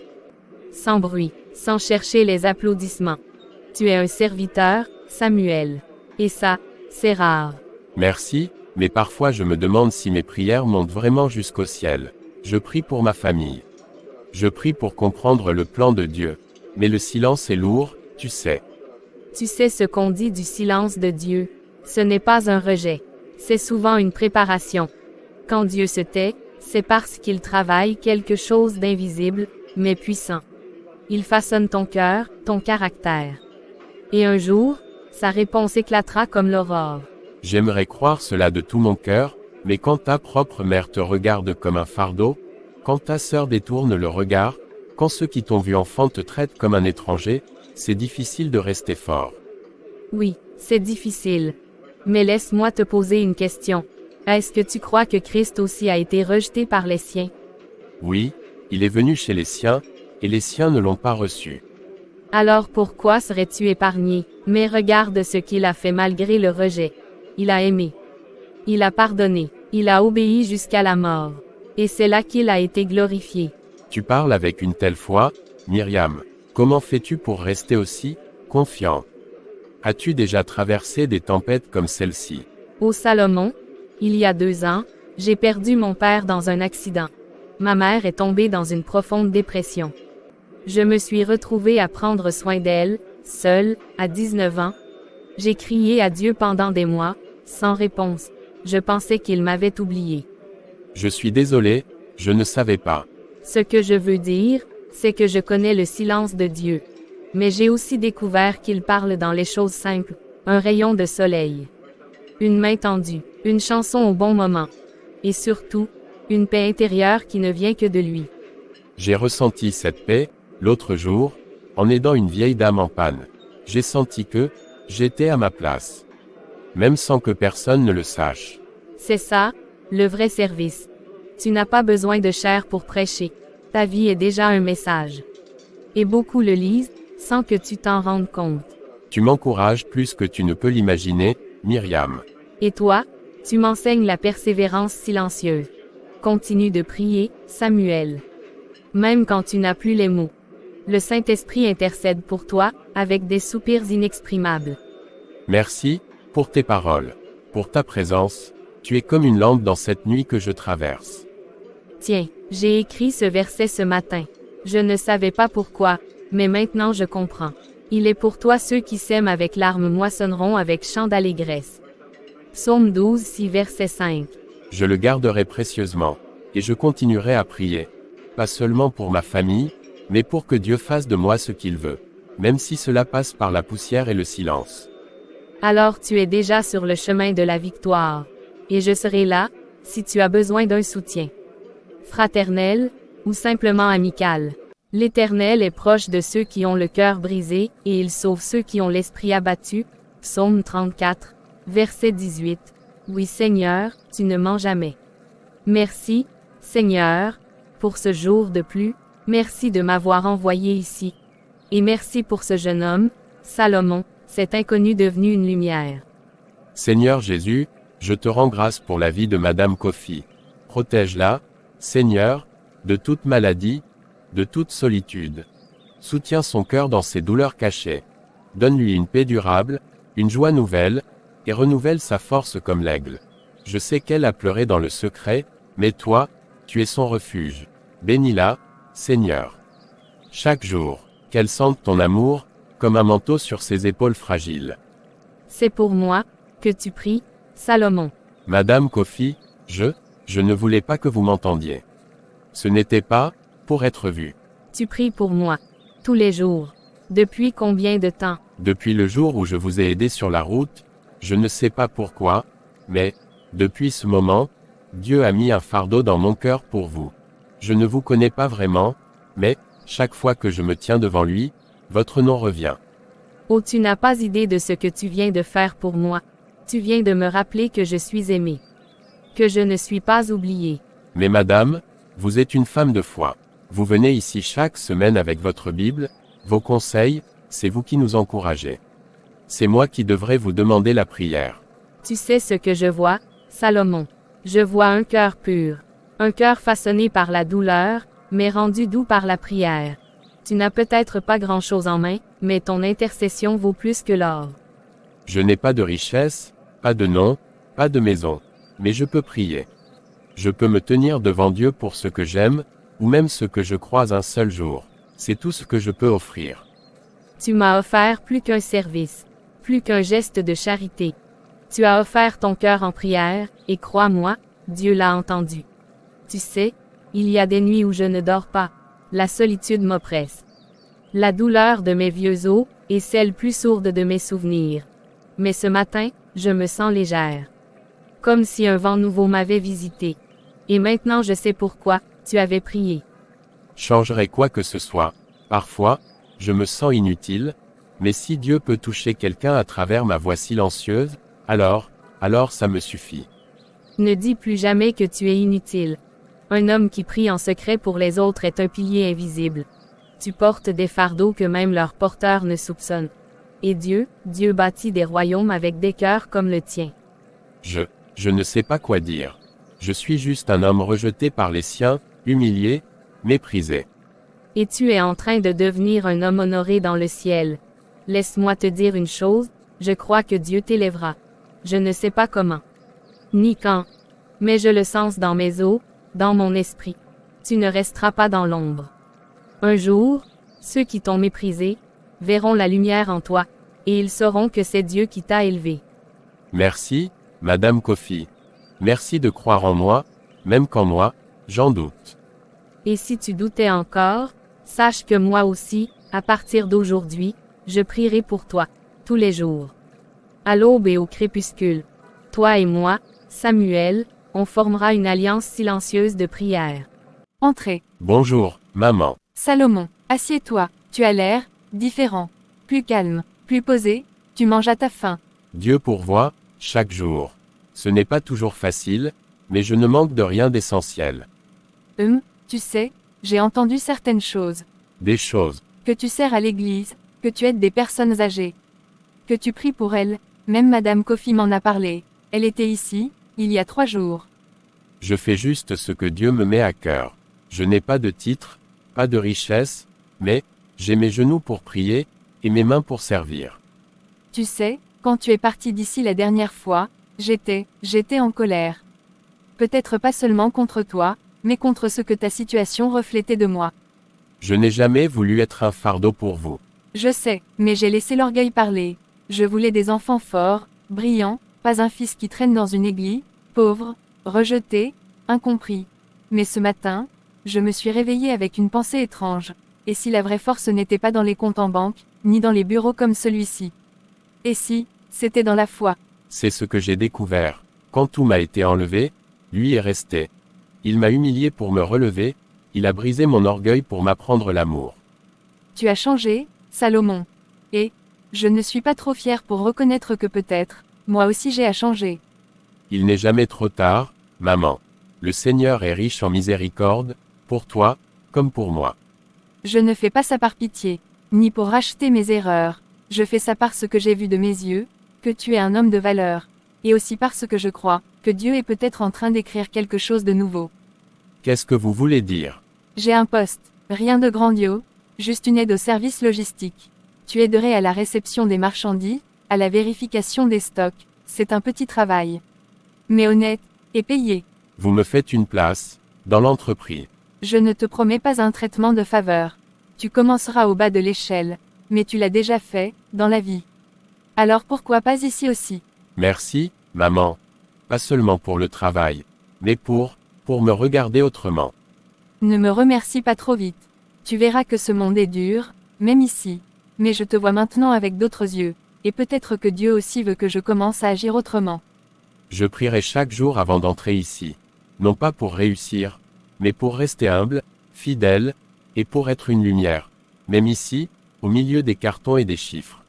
Sans bruit, sans chercher les applaudissements. Tu es un serviteur, Samuel. Et ça, c'est rare. Merci, mais parfois je me demande si mes prières montent vraiment jusqu'au ciel. Je prie pour ma famille. Je prie pour comprendre le plan de Dieu. Mais le silence est lourd, tu sais. Tu sais ce qu'on dit du silence de Dieu. Ce n'est pas un rejet. C'est souvent une préparation. Quand Dieu se tait, c'est parce qu'il travaille quelque chose d'invisible, mais puissant. Il façonne ton cœur, ton caractère. Et un jour, sa réponse éclatera comme l'aurore. J'aimerais croire cela de tout mon cœur, mais quand ta propre mère te regarde comme un fardeau, quand ta sœur détourne le regard, quand ceux qui t'ont vu enfant te traitent comme un étranger, c'est difficile de rester fort. Oui, c'est difficile. Mais laisse-moi te poser une question. Est-ce que tu crois que Christ aussi a été rejeté par les siens? Oui, il est venu chez les siens, et les siens ne l'ont pas reçu. Alors pourquoi serais-tu épargné? Mais regarde ce qu'il a fait malgré le rejet. Il a aimé. Il a pardonné. Il a obéi jusqu'à la mort. Et c'est là qu'il a été glorifié. Tu parles avec une telle foi, Myriam. Comment fais-tu pour rester aussi confiant? As-tu déjà traversé des tempêtes comme celle-ci? Au Salomon, il y a 2 ans, j'ai perdu mon père dans un accident. Ma mère est tombée dans une profonde dépression. Je me suis retrouvée à prendre soin d'elle, seule, à 19 ans. J'ai crié à Dieu pendant des mois, sans réponse. Je pensais qu'il m'avait oublié. Je suis désolé, je ne savais pas. Ce que je veux dire, c'est que je connais le silence de Dieu. Mais j'ai aussi découvert qu'il parle dans les choses simples, un rayon de soleil, une main tendue, une chanson au bon moment, et surtout, une paix intérieure qui ne vient que de lui. J'ai ressenti cette paix, l'autre jour, en aidant une vieille dame en panne. J'ai senti que j'étais à ma place. Même sans que personne ne le sache. C'est ça, le vrai service. Tu n'as pas besoin de chair pour prêcher. Ta vie est déjà un message. Et beaucoup le lisent, sans que tu t'en rendes compte. Tu m'encourages plus que tu ne peux l'imaginer, Myriam. Et toi, tu m'enseignes la persévérance silencieuse. Continue de prier, Samuel. Même quand tu n'as plus les mots. Le Saint-Esprit intercède pour toi, avec des soupirs inexprimables. Merci, pour tes paroles. Pour ta présence, tu es comme une lampe dans cette nuit que je traverse. Tiens, j'ai écrit ce verset ce matin. Je ne savais pas pourquoi, mais maintenant je comprends. Il est pour toi ceux qui sèment avec larmes moissonneront avec chant d'allégresse. Psaume 12, 6 verset 5. Je le garderai précieusement, et je continuerai à prier. Pas seulement pour ma famille, mais pour que Dieu fasse de moi ce qu'il veut, même si cela passe par la poussière et le silence. Alors tu es déjà sur le chemin de la victoire. Et je serai là, si tu as besoin d'un soutien. Fraternel, ou simplement amical. L'Éternel est proche de ceux qui ont le cœur brisé, et il sauve ceux qui ont l'esprit abattu. Psaume 34, verset 18. Oui Seigneur, tu ne mens jamais. Merci, Seigneur, pour ce jour de pluie, merci de m'avoir envoyé ici. Et merci pour ce jeune homme, Salomon, cet inconnu devenu une lumière. Seigneur Jésus, je te rends grâce pour la vie de Madame Kofi. Protège-la, Seigneur, de toute maladie, de toute solitude. Soutiens son cœur dans ses douleurs cachées. Donne-lui une paix durable, une joie nouvelle, et renouvelle sa force comme l'aigle. Je sais qu'elle a pleuré dans le secret, mais toi, tu es son refuge. Bénis-la, Seigneur. Chaque jour, qu'elle sente ton amour, comme un manteau sur ses épaules fragiles. C'est pour moi, que tu pries, Salomon. Madame Kofi, je ne voulais pas que vous m'entendiez. Ce n'était pas, pour être vu. Tu pries pour moi. Tous les jours. Depuis combien de temps? Depuis le jour où je vous ai aidé sur la route, je ne sais pas pourquoi, mais, depuis ce moment, Dieu a mis un fardeau dans mon cœur pour vous. Je ne vous connais pas vraiment, mais, chaque fois que je me tiens devant lui, votre nom revient. Oh, tu n'as pas idée de ce que tu viens de faire pour moi. Tu viens de me rappeler que je suis aimée. Que je ne suis pas oubliée. Mais madame, vous êtes une femme de foi. Vous venez ici chaque semaine avec votre Bible, vos conseils, c'est vous qui nous encouragez. C'est moi qui devrais vous demander la prière. Tu sais ce que je vois, Salomon. Je vois un cœur pur. Un cœur façonné par la douleur, mais rendu doux par la prière. Tu n'as peut-être pas grand-chose en main, mais ton intercession vaut plus que l'or. Je n'ai pas de richesse, pas de nom, pas de maison, mais je peux prier. Je peux me tenir devant Dieu pour ce que j'aime, ou même ce que je crois un seul jour. C'est tout ce que je peux offrir. Tu m'as offert plus qu'un service, plus qu'un geste de charité. Tu as offert ton cœur en prière, et crois-moi, Dieu l'a entendu. Tu sais, il y a des nuits où je ne dors pas. La solitude m'oppresse. La douleur de mes vieux os, et celle plus sourde de mes souvenirs. Mais ce matin, je me sens légère. Comme si un vent nouveau m'avait visité. Et maintenant je sais pourquoi, tu avais prié. Changerai quoi que ce soit. Parfois, je me sens inutile, mais si Dieu peut toucher quelqu'un à travers ma voix silencieuse, alors ça me suffit. Ne dis plus jamais que tu es inutile. Un homme qui prie en secret pour les autres est un pilier invisible. Tu portes des fardeaux que même leurs porteurs ne soupçonnent. Et Dieu bâtit des royaumes avec des cœurs comme le tien. Je ne sais pas quoi dire. Je suis juste un homme rejeté par les siens, humilié, méprisé. Et tu es en train de devenir un homme honoré dans le ciel. Laisse-moi te dire une chose, je crois que Dieu t'élèvera. Je ne sais pas comment. Ni quand. Mais je le sens dans mes os, dans mon esprit. Tu ne resteras pas dans l'ombre. Un jour, ceux qui t'ont méprisé, verront la lumière en toi, et ils sauront que c'est Dieu qui t'a élevé. Merci, Madame Kofi. Merci de croire en moi, même quand moi, j'en doute. Et si tu doutais encore, sache que moi aussi, à partir d'aujourd'hui, je prierai pour toi, tous les jours. À l'aube et au crépuscule. Toi et moi, Samuel, on formera une alliance silencieuse de prière. Entrez. Bonjour, maman. Salomon, assieds-toi, tu as l'air différent. Plus calme, plus posé, tu manges à ta faim. Dieu pourvoit, chaque jour. Ce n'est pas toujours facile, mais je ne manque de rien d'essentiel. Tu sais, j'ai entendu certaines choses. Des choses. Que tu sers à l'église, que tu aides des personnes âgées. Que tu pries pour elles, même Madame Kofi m'en a parlé. Elle était ici, il y a 3 jours. Je fais juste ce que Dieu me met à cœur. Je n'ai pas de titre, pas de richesse, mais, j'ai mes genoux pour prier, et mes mains pour servir. Tu sais, quand tu es parti d'ici la dernière fois, j'étais en colère. Peut-être pas seulement contre toi, mais contre ce que ta situation reflétait de moi. Je n'ai jamais voulu être un fardeau pour vous. Je sais, mais j'ai laissé l'orgueil parler. Je voulais des enfants forts, brillants, pas un fils qui traîne dans une aiguille, pauvre, rejeté, incompris. Mais ce matin, je me suis réveillée avec une pensée étrange. Et si la vraie force n'était pas dans les comptes en banque, ni dans les bureaux comme celui-ci? Et si, c'était dans la foi? C'est ce que j'ai découvert. Quand tout m'a été enlevé, lui est resté. Il m'a humilié pour me relever, il a brisé mon orgueil pour m'apprendre l'amour. Tu as changé, Salomon. Et, je ne suis pas trop fier pour reconnaître que peut-être, moi aussi j'ai à changer. Il n'est jamais trop tard, maman. Le Seigneur est riche en miséricorde, pour toi, comme pour moi. Je ne fais pas ça par pitié, ni pour racheter mes erreurs. Je fais ça parce que j'ai vu de mes yeux, que tu es un homme de valeur. Et aussi parce que je crois, que Dieu est peut-être en train d'écrire quelque chose de nouveau. Qu'est-ce que vous voulez dire? J'ai un poste, rien de grandiose, juste une aide au service logistique. Tu aiderais à la réception des marchandises, à la vérification des stocks, c'est un petit travail. Mais honnête, et payé. Vous me faites une place, dans l'entreprise. Je ne te promets pas un traitement de faveur. Tu commenceras au bas de l'échelle, mais tu l'as déjà fait, dans la vie. Alors pourquoi pas ici aussi? Merci, maman. Pas seulement pour le travail, mais pour me regarder autrement. Ne me remercie pas trop vite. Tu verras que ce monde est dur, même ici. Mais je te vois maintenant avec d'autres yeux, et peut-être que Dieu aussi veut que je commence à agir autrement. Je prierai chaque jour avant d'entrer ici. Non pas pour réussir, mais pour rester humble, fidèle, et pour être une lumière. Même ici, au milieu des cartons et des chiffres.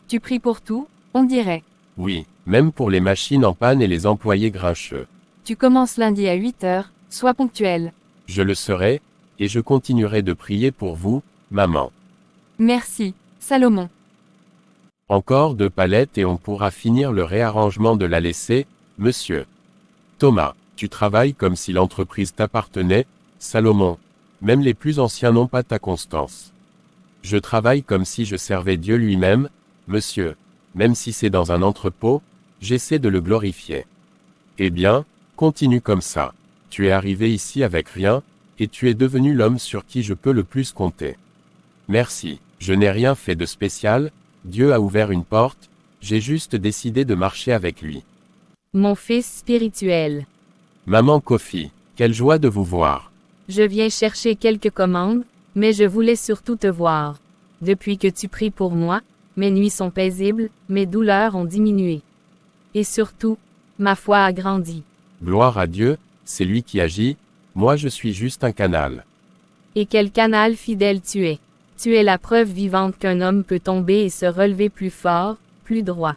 Tu pries pour tout, on dirait. Oui, même pour les machines en panne et les employés grincheux. Tu commences lundi à 8 heures, sois ponctuel. Je le serai, et je continuerai de prier pour vous, maman. Merci, Salomon. Encore 2 palettes et on pourra finir le réarrangement de la laissée, monsieur. Thomas, tu travailles comme si l'entreprise t'appartenait, Salomon. Même les plus anciens n'ont pas ta constance. Je travaille comme si je servais Dieu lui-même, monsieur. Même si c'est dans un entrepôt, j'essaie de le glorifier. Eh bien, continue comme ça. Tu es arrivé ici avec rien, et tu es devenu l'homme sur qui je peux le plus compter. Merci, je n'ai rien fait de spécial, Dieu a ouvert une porte, j'ai juste décidé de marcher avec lui. Mon fils spirituel. Maman Kofi, quelle joie de vous voir. Je viens chercher quelques commandes, mais je voulais surtout te voir. Depuis que tu pries pour moi, mes nuits sont paisibles, mes douleurs ont diminué. Et surtout, ma foi a grandi. Gloire à Dieu, c'est lui qui agit, moi je suis juste un canal. Et quel canal fidèle tu es. Tu es la preuve vivante qu'un homme peut tomber et se relever plus fort, plus droit.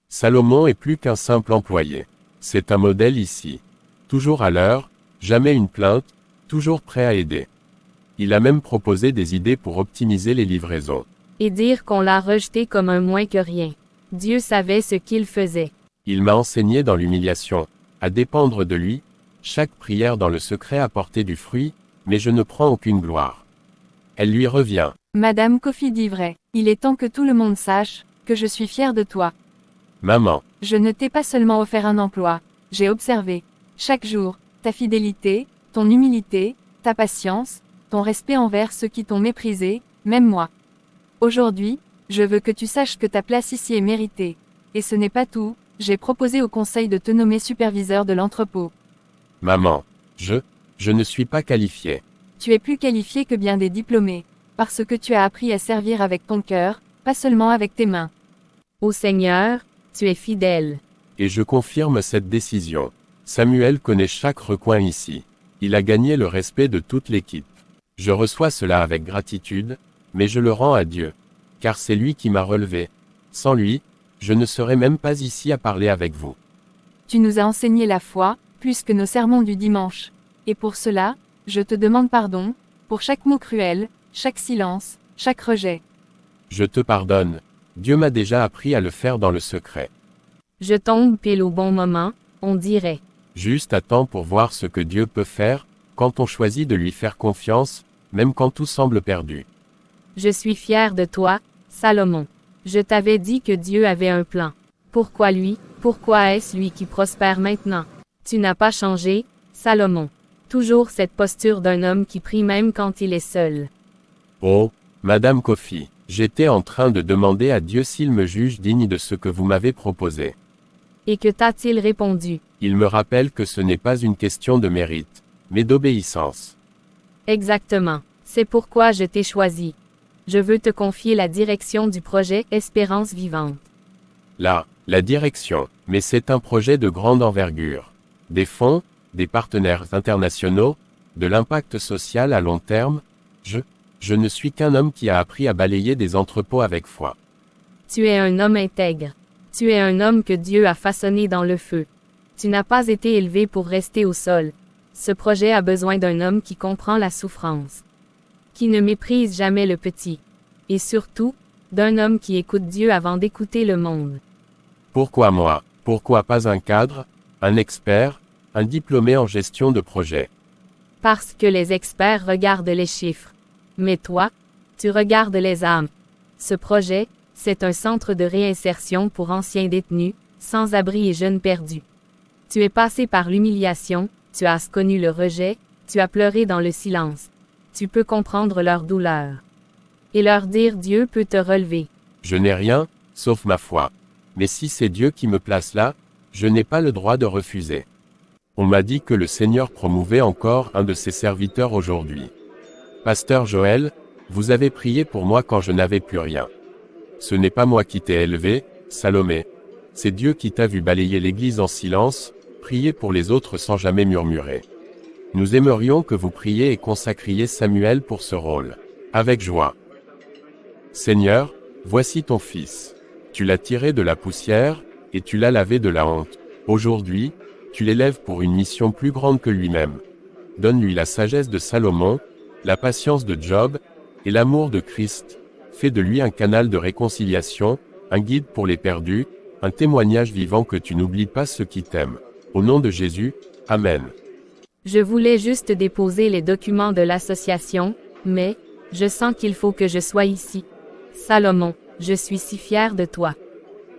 Salomon est plus qu'un simple employé. C'est un modèle ici. Toujours à l'heure, jamais une plainte, toujours prêt à aider. Il a même proposé des idées pour optimiser les livraisons. Et dire qu'on l'a rejeté comme un moins que rien. Dieu savait ce qu'il faisait. Il m'a enseigné dans l'humiliation, à dépendre de lui, chaque prière dans le secret a porté du fruit, mais je ne prends aucune gloire. Elle lui revient. Madame Kofi dit vrai, il est temps que tout le monde sache, que je suis fière de toi. Maman, Je ne t'ai pas seulement offert un emploi, j'ai observé, chaque jour, ta fidélité, ton humilité, ta patience, ton respect envers ceux qui t'ont méprisé, même moi. Aujourd'hui, je veux que tu saches que ta place ici est méritée. Et ce n'est pas tout, j'ai proposé au conseil de te nommer superviseur de l'entrepôt. maman, je ne suis pas qualifié. Tu es plus qualifié que bien des diplômés, parce que tu as appris à servir avec ton cœur, pas seulement avec tes mains. Ô Seigneur, tu es fidèle. Et je confirme cette décision. Samuel connaît chaque recoin ici. Il a gagné le respect de toute l'équipe. Je reçois cela avec gratitude, mais je le rends à Dieu. Car c'est lui qui m'a relevé. Sans lui, je ne serais même pas ici à parler avec vous. Tu nous as enseigné la foi, plus que nos sermons du dimanche. Et pour cela, je te demande pardon, pour chaque mot cruel, chaque silence, chaque rejet. Je te pardonne. Dieu m'a déjà appris à le faire dans le secret. Je tombe pile au bon moment, on dirait. Juste à temps pour voir ce que Dieu peut faire, quand on choisit de lui faire confiance, même quand tout semble perdu. Je suis fier de toi, Salomon. Je t'avais dit que Dieu avait un plan. Pourquoi lui? Pourquoi est-ce lui qui prospère maintenant? Tu n'as pas changé, Salomon. Toujours cette posture d'un homme qui prie même quand il est seul. Oh, Madame Kofi, j'étais en train de demander à Dieu s'il me juge digne de ce que vous m'avez proposé. Et que t'a-t-il répondu? Il me rappelle que ce n'est pas une question de mérite, mais d'obéissance. Exactement. C'est pourquoi je t'ai choisi. Je veux te confier la direction du projet Espérance Vivante. Là, la direction, mais c'est un projet de grande envergure. Des fonds, des partenaires internationaux, de l'impact social à long terme. Je ne suis qu'un homme qui a appris à balayer des entrepôts avec foi. Tu es un homme intègre. Tu es un homme que Dieu a façonné dans le feu. Tu n'as pas été élevé pour rester au sol. Ce projet a besoin d'un homme qui comprend la souffrance, qui ne méprise jamais le petit, et surtout, d'un homme qui écoute Dieu avant d'écouter le monde. Pourquoi moi? Pourquoi pas un cadre, un expert, un diplômé en gestion de projet? Parce que les experts regardent les chiffres. Mais toi, tu regardes les âmes. Ce projet, c'est un centre de réinsertion pour anciens détenus, sans-abri et jeunes perdus. Tu es passé par l'humiliation, tu as connu le rejet, tu as pleuré dans le silence. Tu peux comprendre leur douleur. Et leur dire Dieu peut te relever. Je n'ai rien, sauf ma foi. Mais si c'est Dieu qui me place là, je n'ai pas le droit de refuser. On m'a dit que le Seigneur promouvait encore un de ses serviteurs aujourd'hui. Pasteur Joël, vous avez prié pour moi quand je n'avais plus rien. Ce n'est pas moi qui t'ai élevé, Salomé. C'est Dieu qui t'a vu balayer l'église en silence, prier pour les autres sans jamais murmurer. Nous aimerions que vous priez et consacriez Samuel pour ce rôle. Avec joie. Seigneur, voici ton fils. Tu l'as tiré de la poussière, et tu l'as lavé de la honte. Aujourd'hui, tu l'élèves pour une mission plus grande que lui-même. Donne-lui la sagesse de Salomon, la patience de Job, et l'amour de Christ. Fais de lui un canal de réconciliation, un guide pour les perdus, un témoignage vivant que tu n'oublies pas ceux qui t'aiment. Au nom de Jésus, Amen. Je voulais juste déposer les documents de l'association, mais, je sens qu'il faut que je sois ici. Salomon, je suis si fier de toi.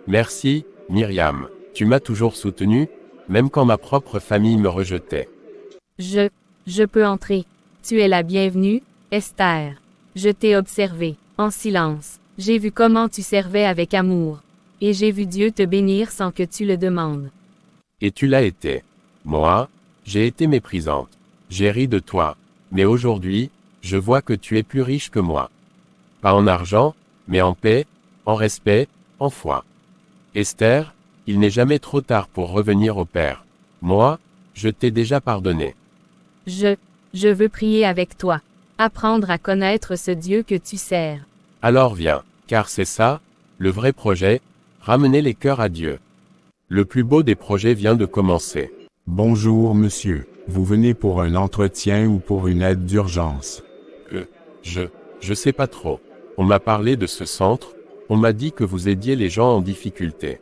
Merci, Myriam. Tu m'as toujours soutenu, même quand ma propre famille me rejetait. Je peux entrer. Tu es la bienvenue, Esther. Je t'ai observé, en silence. J'ai vu comment tu servais avec amour. Et j'ai vu Dieu te bénir sans que tu le demandes. Et tu l'as été. Moi, j'ai été méprisante. J'ai ri de toi. Mais aujourd'hui, je vois que tu es plus riche que moi. Pas en argent, mais en paix, en respect, en foi. Esther, il n'est jamais trop tard pour revenir au Père. Moi, je t'ai déjà pardonné. Je veux prier avec toi. Apprendre à connaître ce Dieu que tu sers. Alors viens, car c'est ça, le vrai projet, ramener les cœurs à Dieu. Le plus beau des projets vient de commencer. Bonjour monsieur, vous venez pour un entretien ou pour une aide d'urgence? Je sais pas trop. On m'a parlé de ce centre, on m'a dit que vous aidiez les gens en difficulté.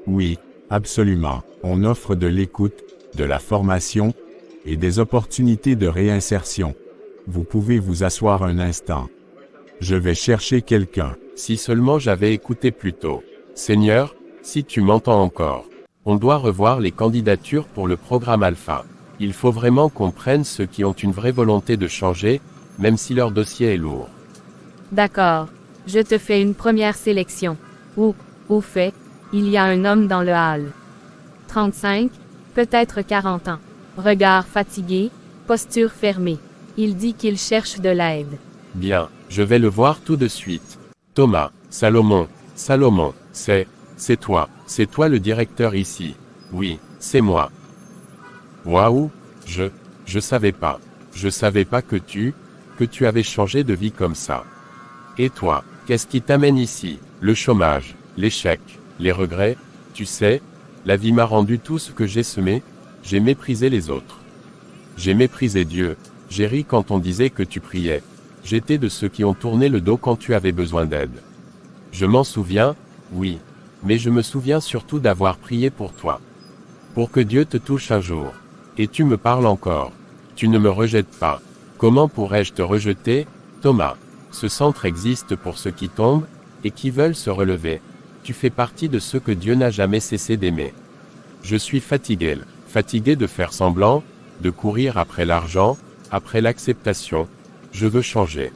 Oui, absolument. On offre de l'écoute, de la formation, et des opportunités de réinsertion. Vous pouvez vous asseoir un instant. Je vais chercher quelqu'un. Si seulement j'avais écouté plus tôt. Seigneur, si tu m'entends encore. On doit revoir les candidatures pour le programme Alpha. Il faut vraiment qu'on prenne ceux qui ont une vraie volonté de changer, même si leur dossier est lourd. D'accord. Je te fais une première sélection. Au fait, il y a un homme dans le hall. 35, peut-être 40 ans. Regard fatigué, posture fermée. Il dit qu'il cherche de l'aide. Bien, je vais le voir tout de suite. Thomas, Salomon, c'est toi le directeur ici. Oui, c'est moi. Waouh, je savais pas. Je savais pas que tu avais changé de vie comme ça. Et toi, qu'est-ce qui t'amène ici? Le chômage, l'échec, les regrets, tu sais, la vie m'a rendu tout ce que j'ai semé, j'ai méprisé les autres. J'ai méprisé Dieu, j'ai ri quand on disait que tu priais. J'étais de ceux qui ont tourné le dos quand tu avais besoin d'aide. Je m'en souviens, oui. Mais je me souviens surtout d'avoir prié pour toi. Pour que Dieu te touche un jour. Et tu me parles encore. Tu ne me rejettes pas. Comment pourrais-je te rejeter, Thomas? Ce centre existe pour ceux qui tombent, et qui veulent se relever. Tu fais partie de ceux que Dieu n'a jamais cessé d'aimer. Je suis fatigué de faire semblant, de courir après l'argent, après l'acceptation. Je veux changer.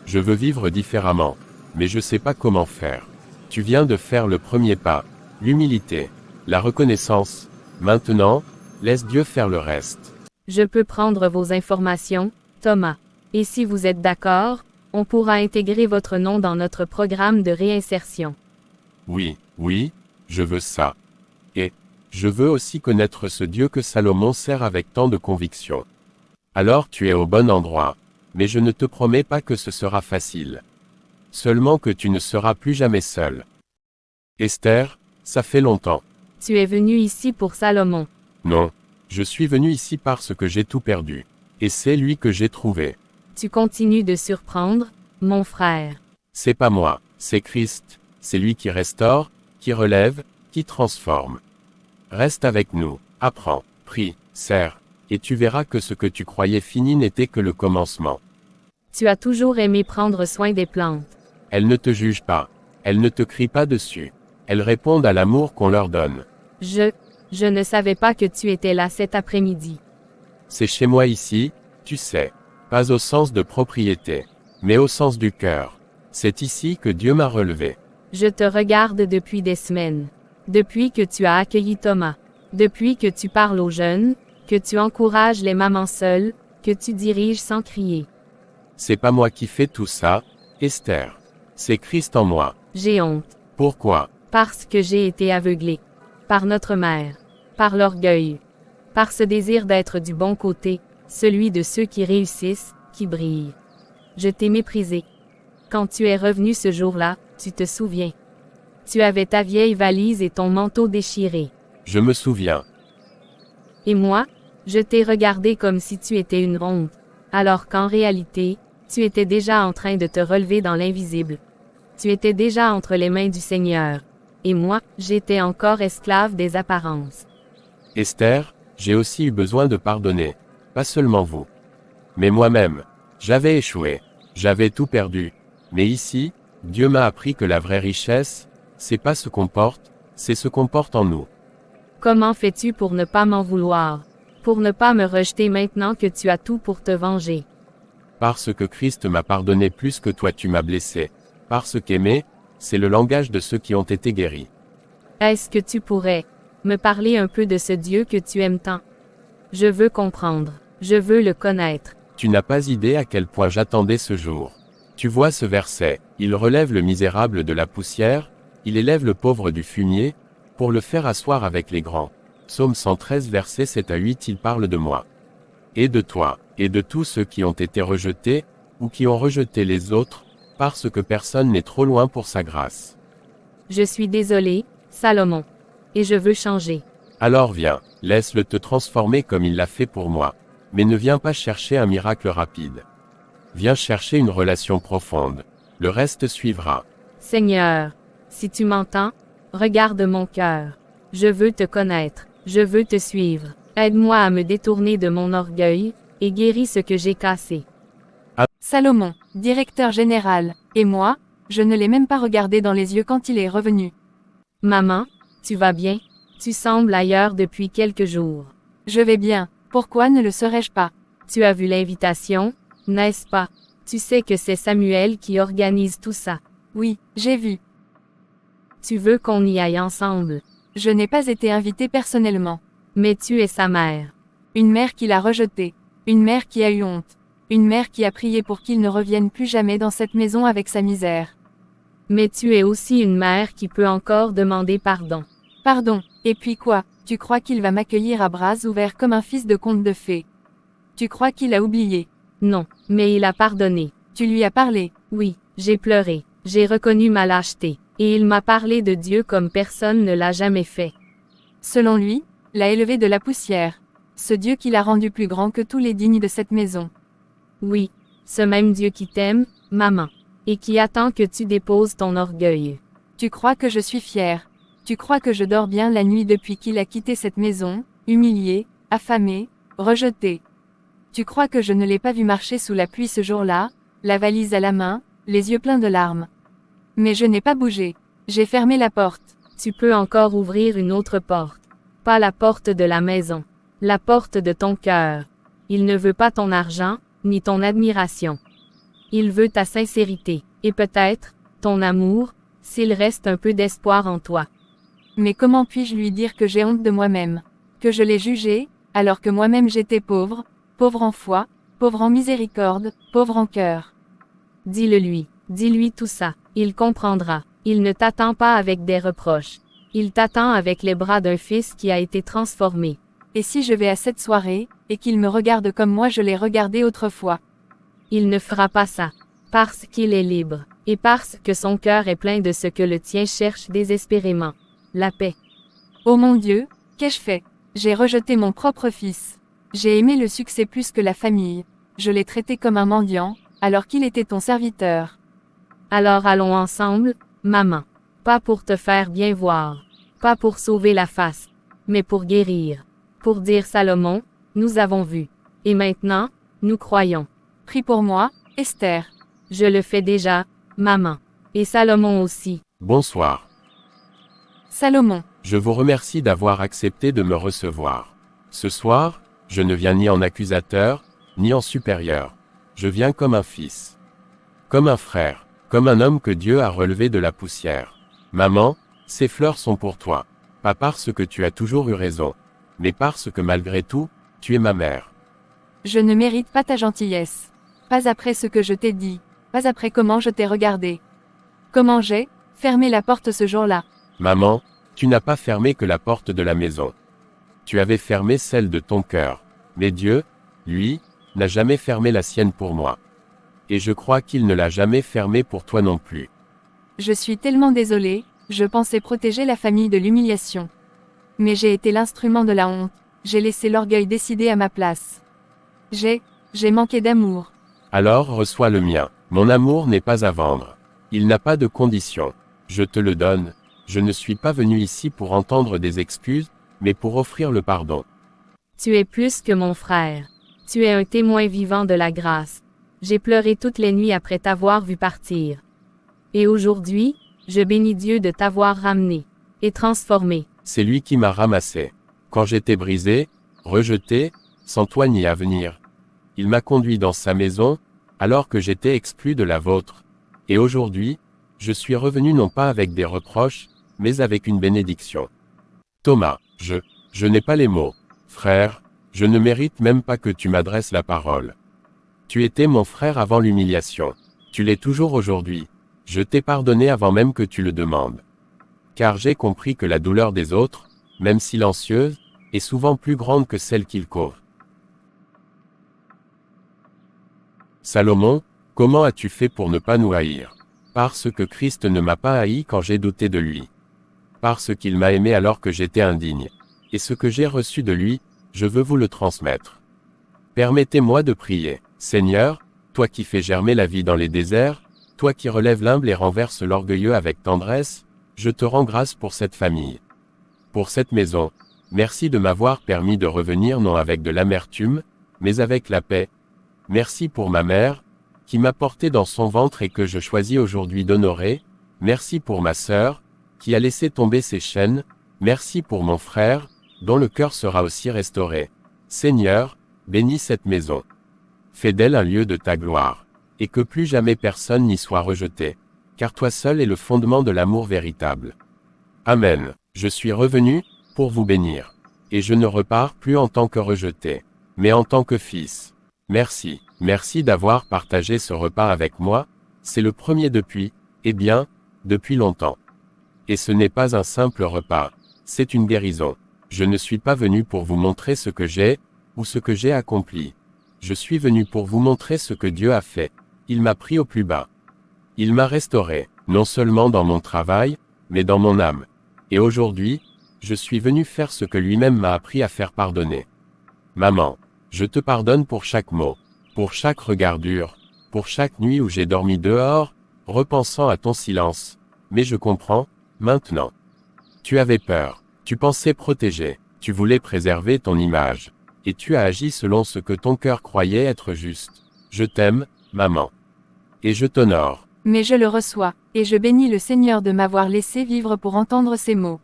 Je veux vivre différemment, mais je sais pas comment faire. Tu viens de faire le premier pas, l'humilité, la reconnaissance. Maintenant, laisse Dieu faire le reste. Je peux prendre vos informations, Thomas. Et si vous êtes d'accord, on pourra intégrer votre nom dans notre programme de réinsertion. Oui, je veux ça. Et, je veux aussi connaître ce Dieu que Salomon sert avec tant de conviction. Alors tu es au bon endroit, mais je ne te promets pas que ce sera facile. Seulement que tu ne seras plus jamais seul. Esther, ça fait longtemps. Tu es venu ici pour Salomon. Non, je suis venu ici parce que j'ai tout perdu. Et c'est lui que j'ai trouvé. Tu continues de surprendre, mon frère. C'est pas moi, c'est Christ, c'est lui qui restaure, qui relève, qui transforme. Reste avec nous, apprends, prie, sers, et tu verras que ce que tu croyais fini n'était que le commencement. Tu as toujours aimé prendre soin des plantes. Elles ne te jugent pas, elles ne te crient pas dessus, elles répondent à l'amour qu'on leur donne. Je ne savais pas que tu étais là cet après-midi. C'est chez moi ici, tu sais, pas au sens de propriété, mais au sens du cœur. C'est ici que Dieu m'a relevé. Je te regarde depuis des semaines. Depuis que tu as accueilli Thomas. Depuis que tu parles aux jeunes, que tu encourages les mamans seules, que tu diriges sans crier. C'est pas moi qui fais tout ça, Esther. C'est Christ en moi. J'ai honte. Pourquoi? Parce que j'ai été aveuglée. Par notre mère. Par l'orgueil. Par ce désir d'être du bon côté, celui de ceux qui réussissent, qui brillent. Je t'ai méprisé. Quand tu es revenu ce jour-là, tu te souviens. Tu avais ta vieille valise et ton manteau déchiré. Je me souviens. Et moi, je t'ai regardé comme si tu étais une honte, alors qu'en réalité, tu étais déjà en train de te relever dans l'invisible. Tu étais déjà entre les mains du Seigneur. Et moi, j'étais encore esclave des apparences. Esther, j'ai aussi eu besoin de pardonner. Pas seulement vous. Mais moi-même. J'avais échoué. J'avais tout perdu. Mais ici, Dieu m'a appris que la vraie richesse, c'est pas ce qu'on porte, c'est ce qu'on porte en nous. Comment fais-tu pour ne pas m'en vouloir? Pour ne pas me rejeter maintenant que tu as tout pour te venger? Parce que Christ m'a pardonné plus que toi tu m'as blessé. Parce qu'aimer, c'est le langage de ceux qui ont été guéris. Est-ce que tu pourrais me parler un peu de ce Dieu que tu aimes tant? Je veux comprendre. Je veux le connaître. Tu n'as pas idée à quel point j'attendais ce jour. Tu vois ce verset, il relève le misérable de la poussière, il élève le pauvre du fumier, pour le faire asseoir avec les grands. Psaume 113 versets 7 à 8 il parle de moi. Et de toi, et de tous ceux qui ont été rejetés, ou qui ont rejeté les autres, parce que personne n'est trop loin pour sa grâce. Je suis désolé, Salomon. Et je veux changer. Alors viens, laisse-le te transformer comme il l'a fait pour moi. Mais ne viens pas chercher un miracle rapide. Viens chercher une relation profonde. Le reste suivra. Seigneur, si tu m'entends, regarde mon cœur. Je veux te connaître. Je veux te suivre. Aide-moi à me détourner de mon orgueil, et guéris ce que j'ai cassé. Salomon, directeur général, et moi, je ne l'ai même pas regardé dans les yeux quand il est revenu. Maman, tu vas bien? Tu sembles ailleurs depuis quelques jours. Je vais bien, pourquoi ne le serais-je pas? Tu as vu l'invitation, n'est-ce pas? Tu sais que c'est Samuel qui organise tout ça. Oui, j'ai vu. Tu veux qu'on y aille ensemble? Je n'ai pas été invitée personnellement. Mais tu es sa mère. Une mère qui l'a rejeté. Une mère qui a eu honte. Une mère qui a prié pour qu'il ne revienne plus jamais dans cette maison avec sa misère. Mais tu es aussi une mère qui peut encore demander pardon. Pardon, et puis quoi? Tu crois qu'il va m'accueillir à bras ouverts comme un fils de conte de fées? Tu crois qu'il a oublié? Non, mais il a pardonné. Tu lui as parlé? Oui, j'ai pleuré. J'ai reconnu ma lâcheté. Et il m'a parlé de Dieu comme personne ne l'a jamais fait. Selon lui, l'a élevé de la poussière. Ce Dieu qui l'a rendu plus grand que tous les dignes de cette maison. Oui, ce même Dieu qui t'aime, maman. Et qui attend que tu déposes ton orgueil. Tu crois que je suis fière? Tu crois que je dors bien la nuit depuis qu'il a quitté cette maison, humilié, affamé, rejeté. Tu crois que je ne l'ai pas vu marcher sous la pluie ce jour-là, la valise à la main, les yeux pleins de larmes. Mais je n'ai pas bougé. J'ai fermé la porte. Tu peux encore ouvrir une autre porte. Pas la porte de la maison. La porte de ton cœur. Il ne veut pas ton argent, ni ton admiration. Il veut ta sincérité, et peut-être, ton amour, s'il reste un peu d'espoir en toi. Mais comment puis-je lui dire que j'ai honte de moi-même, que je l'ai jugé, alors que moi-même j'étais pauvre, pauvre en foi, pauvre en miséricorde, pauvre en cœur. Dis-le lui, dis-lui tout ça, il comprendra. Il ne t'attend pas avec des reproches. Il t'attend avec les bras d'un fils qui a été transformé. Et si je vais à cette soirée, et qu'il me regarde comme moi je l'ai regardé autrefois? Il ne fera pas ça, parce qu'il est libre, et parce que son cœur est plein de ce que le tien cherche désespérément, la paix. Oh mon Dieu, qu'ai-je fait? J'ai rejeté mon propre fils. J'ai aimé le succès plus que la famille. Je l'ai traité comme un mendiant, alors qu'il était ton serviteur. Alors allons ensemble, maman. Pas pour te faire bien voir, pas pour sauver la face, mais pour guérir. Pour dire Salomon, nous avons vu. Et maintenant, nous croyons. Prie pour moi, Esther. Je le fais déjà, maman. Et Salomon aussi. Bonsoir. Salomon. Je vous remercie d'avoir accepté de me recevoir. Ce soir, je ne viens ni en accusateur, ni en supérieur. Je viens comme un fils. Comme un frère, comme un homme que Dieu a relevé de la poussière. Maman, ces fleurs sont pour toi. Pas parce que tu as toujours eu raison, mais parce que malgré tout, tu es ma mère. Je ne mérite pas ta gentillesse. Pas après ce que je t'ai dit, pas après comment je t'ai regardé. Comment j'ai fermé la porte ce jour-là. Maman, tu n'as pas fermé que la porte de la maison. Tu avais fermé celle de ton cœur. Mais Dieu, lui, n'a jamais fermé la sienne pour moi. Et je crois qu'il ne l'a jamais fermée pour toi non plus. Je suis tellement désolée, je pensais protéger la famille de l'humiliation. Mais j'ai été l'instrument de la honte, j'ai laissé l'orgueil décider à ma place. J'ai manqué d'amour. Alors reçois le mien. Mon amour n'est pas à vendre. Il n'a pas de condition. Je te le donne. Je ne suis pas venu ici pour entendre des excuses, mais pour offrir le pardon. Tu es plus que mon frère. Tu es un témoin vivant de la grâce. J'ai pleuré toutes les nuits après t'avoir vu partir. Et aujourd'hui, je bénis Dieu de t'avoir ramené et transformé. C'est lui qui m'a ramassé. Quand j'étais brisé, rejeté, sans toi ni avenir. Il m'a conduit dans sa maison, alors que j'étais exclu de la vôtre. Et aujourd'hui, je suis revenu non pas avec des reproches, mais avec une bénédiction. Thomas, je n'ai pas les mots. Frère, je ne mérite même pas que tu m'adresses la parole. Tu étais mon frère avant l'humiliation. Tu l'es toujours aujourd'hui. Je t'ai pardonné avant même que tu le demandes. Car j'ai compris que la douleur des autres, même silencieuse, est souvent plus grande que celle qu'ils causent. Salomon, comment as-tu fait pour ne pas nous haïr? Parce que Christ ne m'a pas haï quand j'ai douté de lui. Parce qu'il m'a aimé alors que j'étais indigne. Et ce que j'ai reçu de lui, je veux vous le transmettre. Permettez-moi de prier. Seigneur, toi qui fais germer la vie dans les déserts, toi qui relèves l'humble et renverses l'orgueilleux avec tendresse, je te rends grâce pour cette famille. Pour cette maison, merci de m'avoir permis de revenir non avec de l'amertume, mais avec la paix. Merci pour ma mère, qui m'a porté dans son ventre et que je choisis aujourd'hui d'honorer. Merci pour ma sœur, qui a laissé tomber ses chaînes. Merci pour mon frère, dont le cœur sera aussi restauré. Seigneur, bénis cette maison. Fais d'elle un lieu de ta gloire, et que plus jamais personne n'y soit rejeté, car toi seul es le fondement de l'amour véritable. Amen. Je suis revenu, pour vous bénir. Et je ne repars plus en tant que rejeté, mais en tant que fils. Merci. Merci d'avoir partagé ce repas avec moi, c'est le premier depuis, depuis longtemps. Et ce n'est pas un simple repas, c'est une guérison. Je ne suis pas venu pour vous montrer ce que j'ai, ou ce que j'ai accompli. Je suis venu pour vous montrer ce que Dieu a fait. Il m'a pris au plus bas. Il m'a restauré, non seulement dans mon travail, mais dans mon âme. Et aujourd'hui, je suis venu faire ce que lui-même m'a appris à faire pardonner. Maman, je te pardonne pour chaque mot, pour chaque regard dur, pour chaque nuit où j'ai dormi dehors, repensant à ton silence. Mais je comprends, maintenant. Tu avais peur, tu pensais protéger, tu voulais préserver ton image. Et tu as agi selon ce que ton cœur croyait être juste. Je t'aime, maman. Et je t'honore. Mais je le reçois, et je bénis le Seigneur de m'avoir laissé vivre pour entendre ces mots.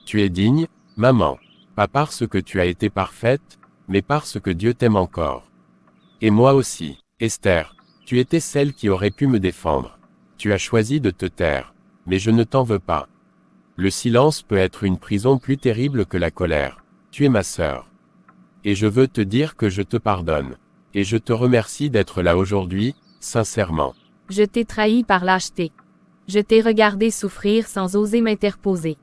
Tu es digne, maman. Pas parce que tu as été parfaite, mais parce que Dieu t'aime encore. Et moi aussi, Esther, tu étais celle qui aurait pu me défendre. Tu as choisi de te taire, mais je ne t'en veux pas. Le silence peut être une prison plus terrible que la colère. Tu es ma sœur. Et je veux te dire que je te pardonne. Et je te remercie d'être là aujourd'hui, sincèrement. Je t'ai trahi par lâcheté. Je t'ai regardé souffrir sans oser m'interposer.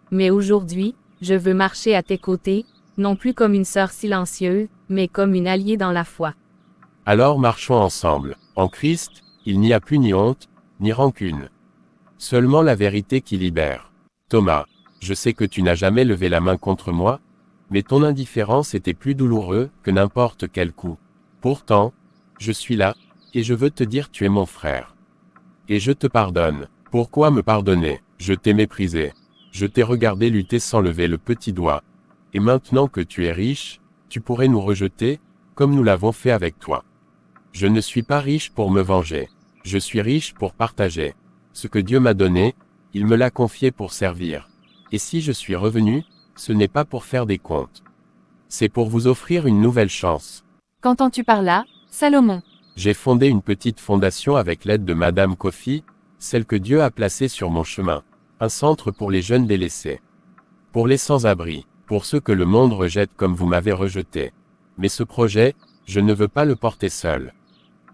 Mais aujourd'hui, je veux marcher à tes côtés, non plus comme une sœur silencieuse, mais comme une alliée dans la foi. Alors marchons ensemble. En Christ, il n'y a plus ni honte, ni rancune. Seulement la vérité qui libère. Thomas, je sais que tu n'as jamais levé la main contre moi, mais ton indifférence était plus douloureuse que n'importe quel coup. Pourtant, je suis là, et je veux te dire tu es mon frère. Et je te pardonne. Pourquoi me pardonner? Je t'ai méprisé. Je t'ai regardé lutter sans lever le petit doigt. Et maintenant que tu es riche, tu pourrais nous rejeter, comme nous l'avons fait avec toi. Je ne suis pas riche pour me venger. Je suis riche pour partager. Ce que Dieu m'a donné, il me l'a confié pour servir. Et si je suis revenu, ce n'est pas pour faire des comptes. C'est pour vous offrir une nouvelle chance. Qu'entends-tu par là, Salomon? J'ai fondé une petite fondation avec l'aide de Madame Kofi, celle que Dieu a placée sur mon chemin. Un centre pour les jeunes délaissés. Pour les sans-abri, pour ceux que le monde rejette comme vous m'avez rejeté. Mais ce projet, je ne veux pas le porter seul.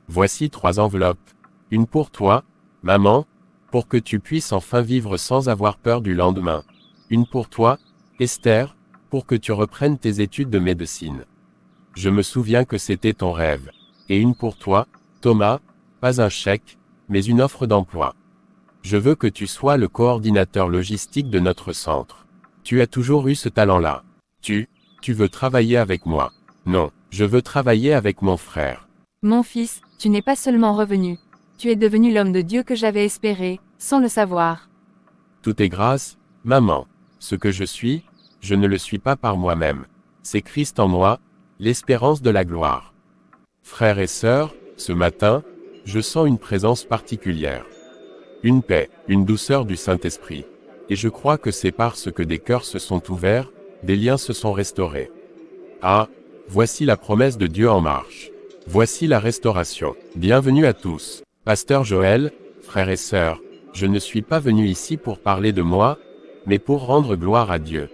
Voici 3 enveloppes. Une pour toi, maman, pour que tu puisses enfin vivre sans avoir peur du lendemain. Une pour toi, Esther, pour que tu reprennes tes études de médecine. Je me souviens que c'était ton rêve. Et une pour toi, Thomas, pas un chèque, mais une offre d'emploi. Je veux que tu sois le coordinateur logistique de notre centre. Tu as toujours eu ce talent-là. Tu veux travailler avec moi. Non, je veux travailler avec mon frère. Mon fils, tu n'es pas seulement revenu. Tu es devenu l'homme de Dieu que j'avais espéré, sans le savoir. Tout est grâce, maman. Ce que je suis, je ne le suis pas par moi-même. C'est Christ en moi, l'espérance de la gloire. Frères et sœurs, ce matin, je sens une présence particulière. Une paix, une douceur du Saint-Esprit. Et je crois que c'est parce que des cœurs se sont ouverts, des liens se sont restaurés. Ah, voici la promesse de Dieu en marche. Voici la restauration. Bienvenue à tous. Pasteur Joël, frères et sœurs, je ne suis pas venu ici pour parler de moi, mais pour rendre gloire à Dieu.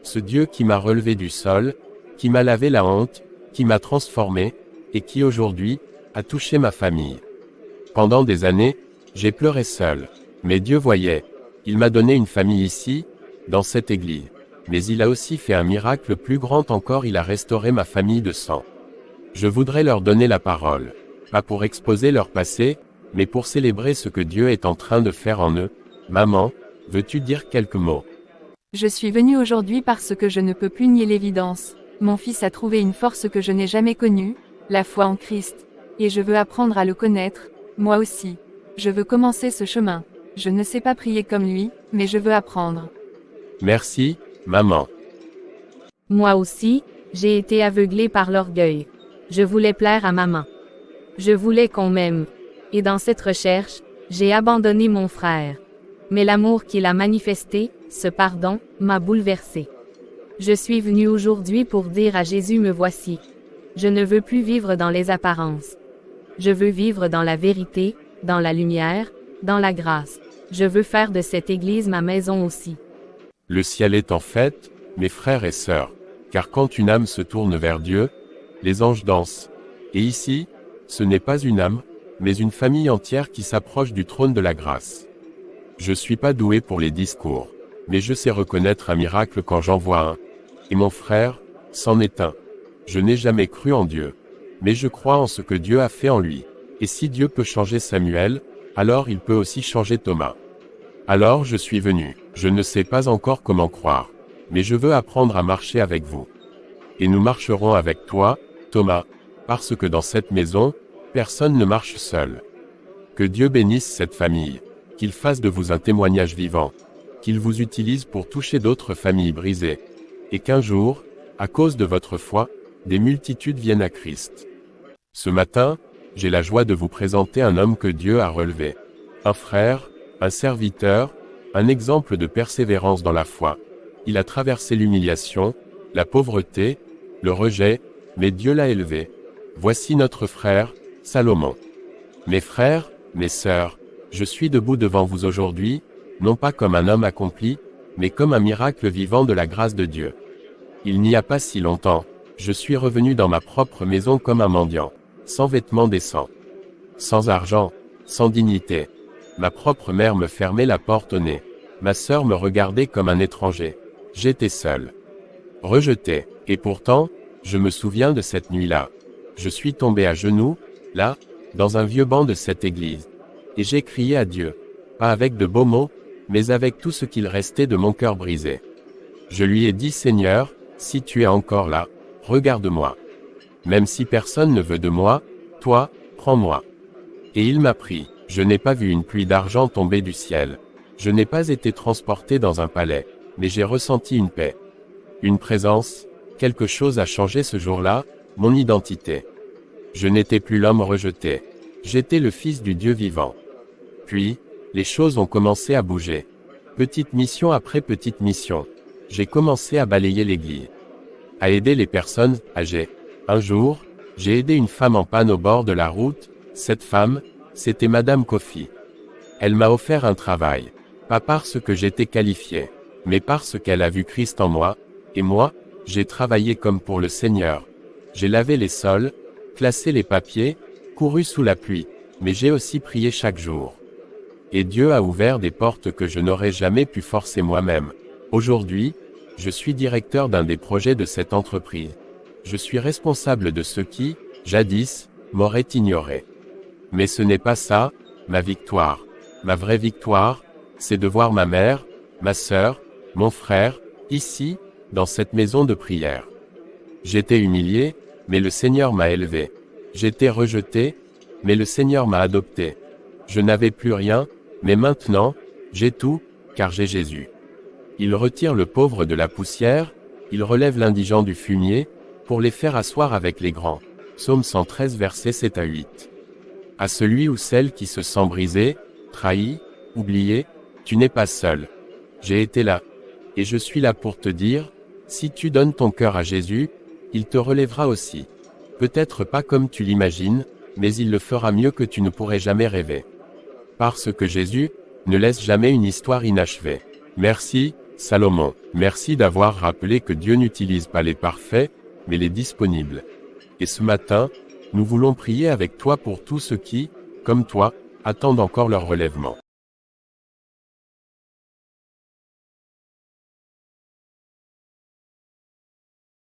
Ce Dieu qui m'a relevé du sol, qui m'a lavé la honte, qui m'a transformé, et qui aujourd'hui, a touché ma famille. Pendant des années, j'ai pleuré seul. Mais Dieu voyait. Il m'a donné une famille ici, dans cette église. Mais il a aussi fait un miracle plus grand encore, il a restauré ma famille de sang. Je voudrais leur donner la parole. Pas pour exposer leur passé, mais pour célébrer ce que Dieu est en train de faire en eux. Maman, veux-tu dire quelques mots? Je suis venu aujourd'hui parce que je ne peux plus nier l'évidence. Mon fils a trouvé une force que je n'ai jamais connue, la foi en Christ. Et je veux apprendre à le connaître, moi aussi. Je veux commencer ce chemin. Je ne sais pas prier comme lui, mais je veux apprendre. Merci, maman. Moi aussi, j'ai été aveuglé par l'orgueil. Je voulais plaire à maman. Je voulais qu'on m'aime. Et dans cette recherche, j'ai abandonné mon frère. Mais l'amour qu'il a manifesté, ce pardon, m'a bouleversé. Je suis venu aujourd'hui pour dire à Jésus me voici. Je ne veux plus vivre dans les apparences. Je veux vivre dans la vérité, dans la lumière, dans la grâce. Je veux faire de cette église ma maison aussi. Le ciel est en fête, mes frères et sœurs, car quand une âme se tourne vers Dieu, les anges dansent. Et ici, ce n'est pas une âme, mais une famille entière qui s'approche du trône de la grâce. Je suis pas doué pour les discours, mais je sais reconnaître un miracle quand j'en vois un. Et mon frère, c'en est un. Je n'ai jamais cru en Dieu, mais je crois en ce que Dieu a fait en lui. Et si Dieu peut changer Samuel, alors il peut aussi changer Thomas. Alors je suis venu. Je ne sais pas encore comment croire, mais je veux apprendre à marcher avec vous. Et nous marcherons avec toi, Thomas, parce que dans cette maison, personne ne marche seul. Que Dieu bénisse cette famille, qu'il fasse de vous un témoignage vivant, qu'il vous utilise pour toucher d'autres familles brisées. Et qu'un jour, à cause de votre foi, des multitudes viennent à Christ. Ce matin, j'ai la joie de vous présenter un homme que Dieu a relevé. Un frère, un serviteur, un exemple de persévérance dans la foi. Il a traversé l'humiliation, la pauvreté, le rejet, mais Dieu l'a élevé. Voici notre frère, Salomon. Mes frères, mes sœurs, je suis debout devant vous aujourd'hui, non pas comme un homme accompli, mais comme un miracle vivant de la grâce de Dieu. Il n'y a pas si longtemps, je suis revenu dans ma propre maison comme un mendiant, sans vêtements décents, sans argent, sans dignité. Ma propre mère me fermait la porte au nez. Ma sœur me regardait comme un étranger. J'étais seul, rejeté. Et pourtant, je me souviens de cette nuit-là. Je suis tombé à genoux, là, dans un vieux banc de cette église. Et j'ai crié à Dieu. Pas avec de beaux mots, mais avec tout ce qu'il restait de mon cœur brisé. Je lui ai dit, Seigneur, si tu es encore là, regarde-moi. Même si personne ne veut de moi, toi, prends-moi. Et il m'a pris. Je n'ai pas vu une pluie d'argent tomber du ciel. Je n'ai pas été transporté dans un palais, mais j'ai ressenti une paix. Une présence, quelque chose a changé ce jour-là, mon identité. Je n'étais plus l'homme rejeté. J'étais le fils du Dieu vivant. Puis, les choses ont commencé à bouger. Petite mission après petite mission. J'ai commencé à balayer l'église, à aider les personnes âgées. Un jour, j'ai aidé une femme en panne au bord de la route. Cette femme, c'était Madame Kofi. Elle m'a offert un travail. Pas parce que j'étais qualifié, mais parce qu'elle a vu Christ en moi, et moi, j'ai travaillé comme pour le Seigneur. J'ai lavé les sols, classé les papiers, couru sous la pluie, mais j'ai aussi prié chaque jour. Et Dieu a ouvert des portes que je n'aurais jamais pu forcer moi-même. Aujourd'hui, je suis directeur d'un des projets de cette entreprise. Je suis responsable de ceux qui, jadis, m'auraient ignoré. Mais ce n'est pas ça, ma victoire. Ma vraie victoire, c'est de voir ma mère, ma sœur, mon frère, ici, dans cette maison de prière. J'étais humilié, mais le Seigneur m'a élevé. J'étais rejeté, mais le Seigneur m'a adopté. Je n'avais plus rien, mais maintenant, j'ai tout, car j'ai Jésus. Il retire le pauvre de la poussière, il relève l'indigent du fumier, pour les faire asseoir avec les grands. Psaume 113 versets 7 à 8. À celui ou celle qui se sent brisé, trahi, oublié, tu n'es pas seul. J'ai été là. Et je suis là pour te dire, si tu donnes ton cœur à Jésus, il te relèvera aussi. Peut-être pas comme tu l'imagines, mais il le fera mieux que tu ne pourrais jamais rêver. Parce que Jésus ne laisse jamais une histoire inachevée. Merci, Salomon. Merci d'avoir rappelé que Dieu n'utilise pas les parfaits, mais les disponibles. Et ce matin, nous voulons prier avec toi pour tous ceux qui, comme toi, attendent encore leur relèvement.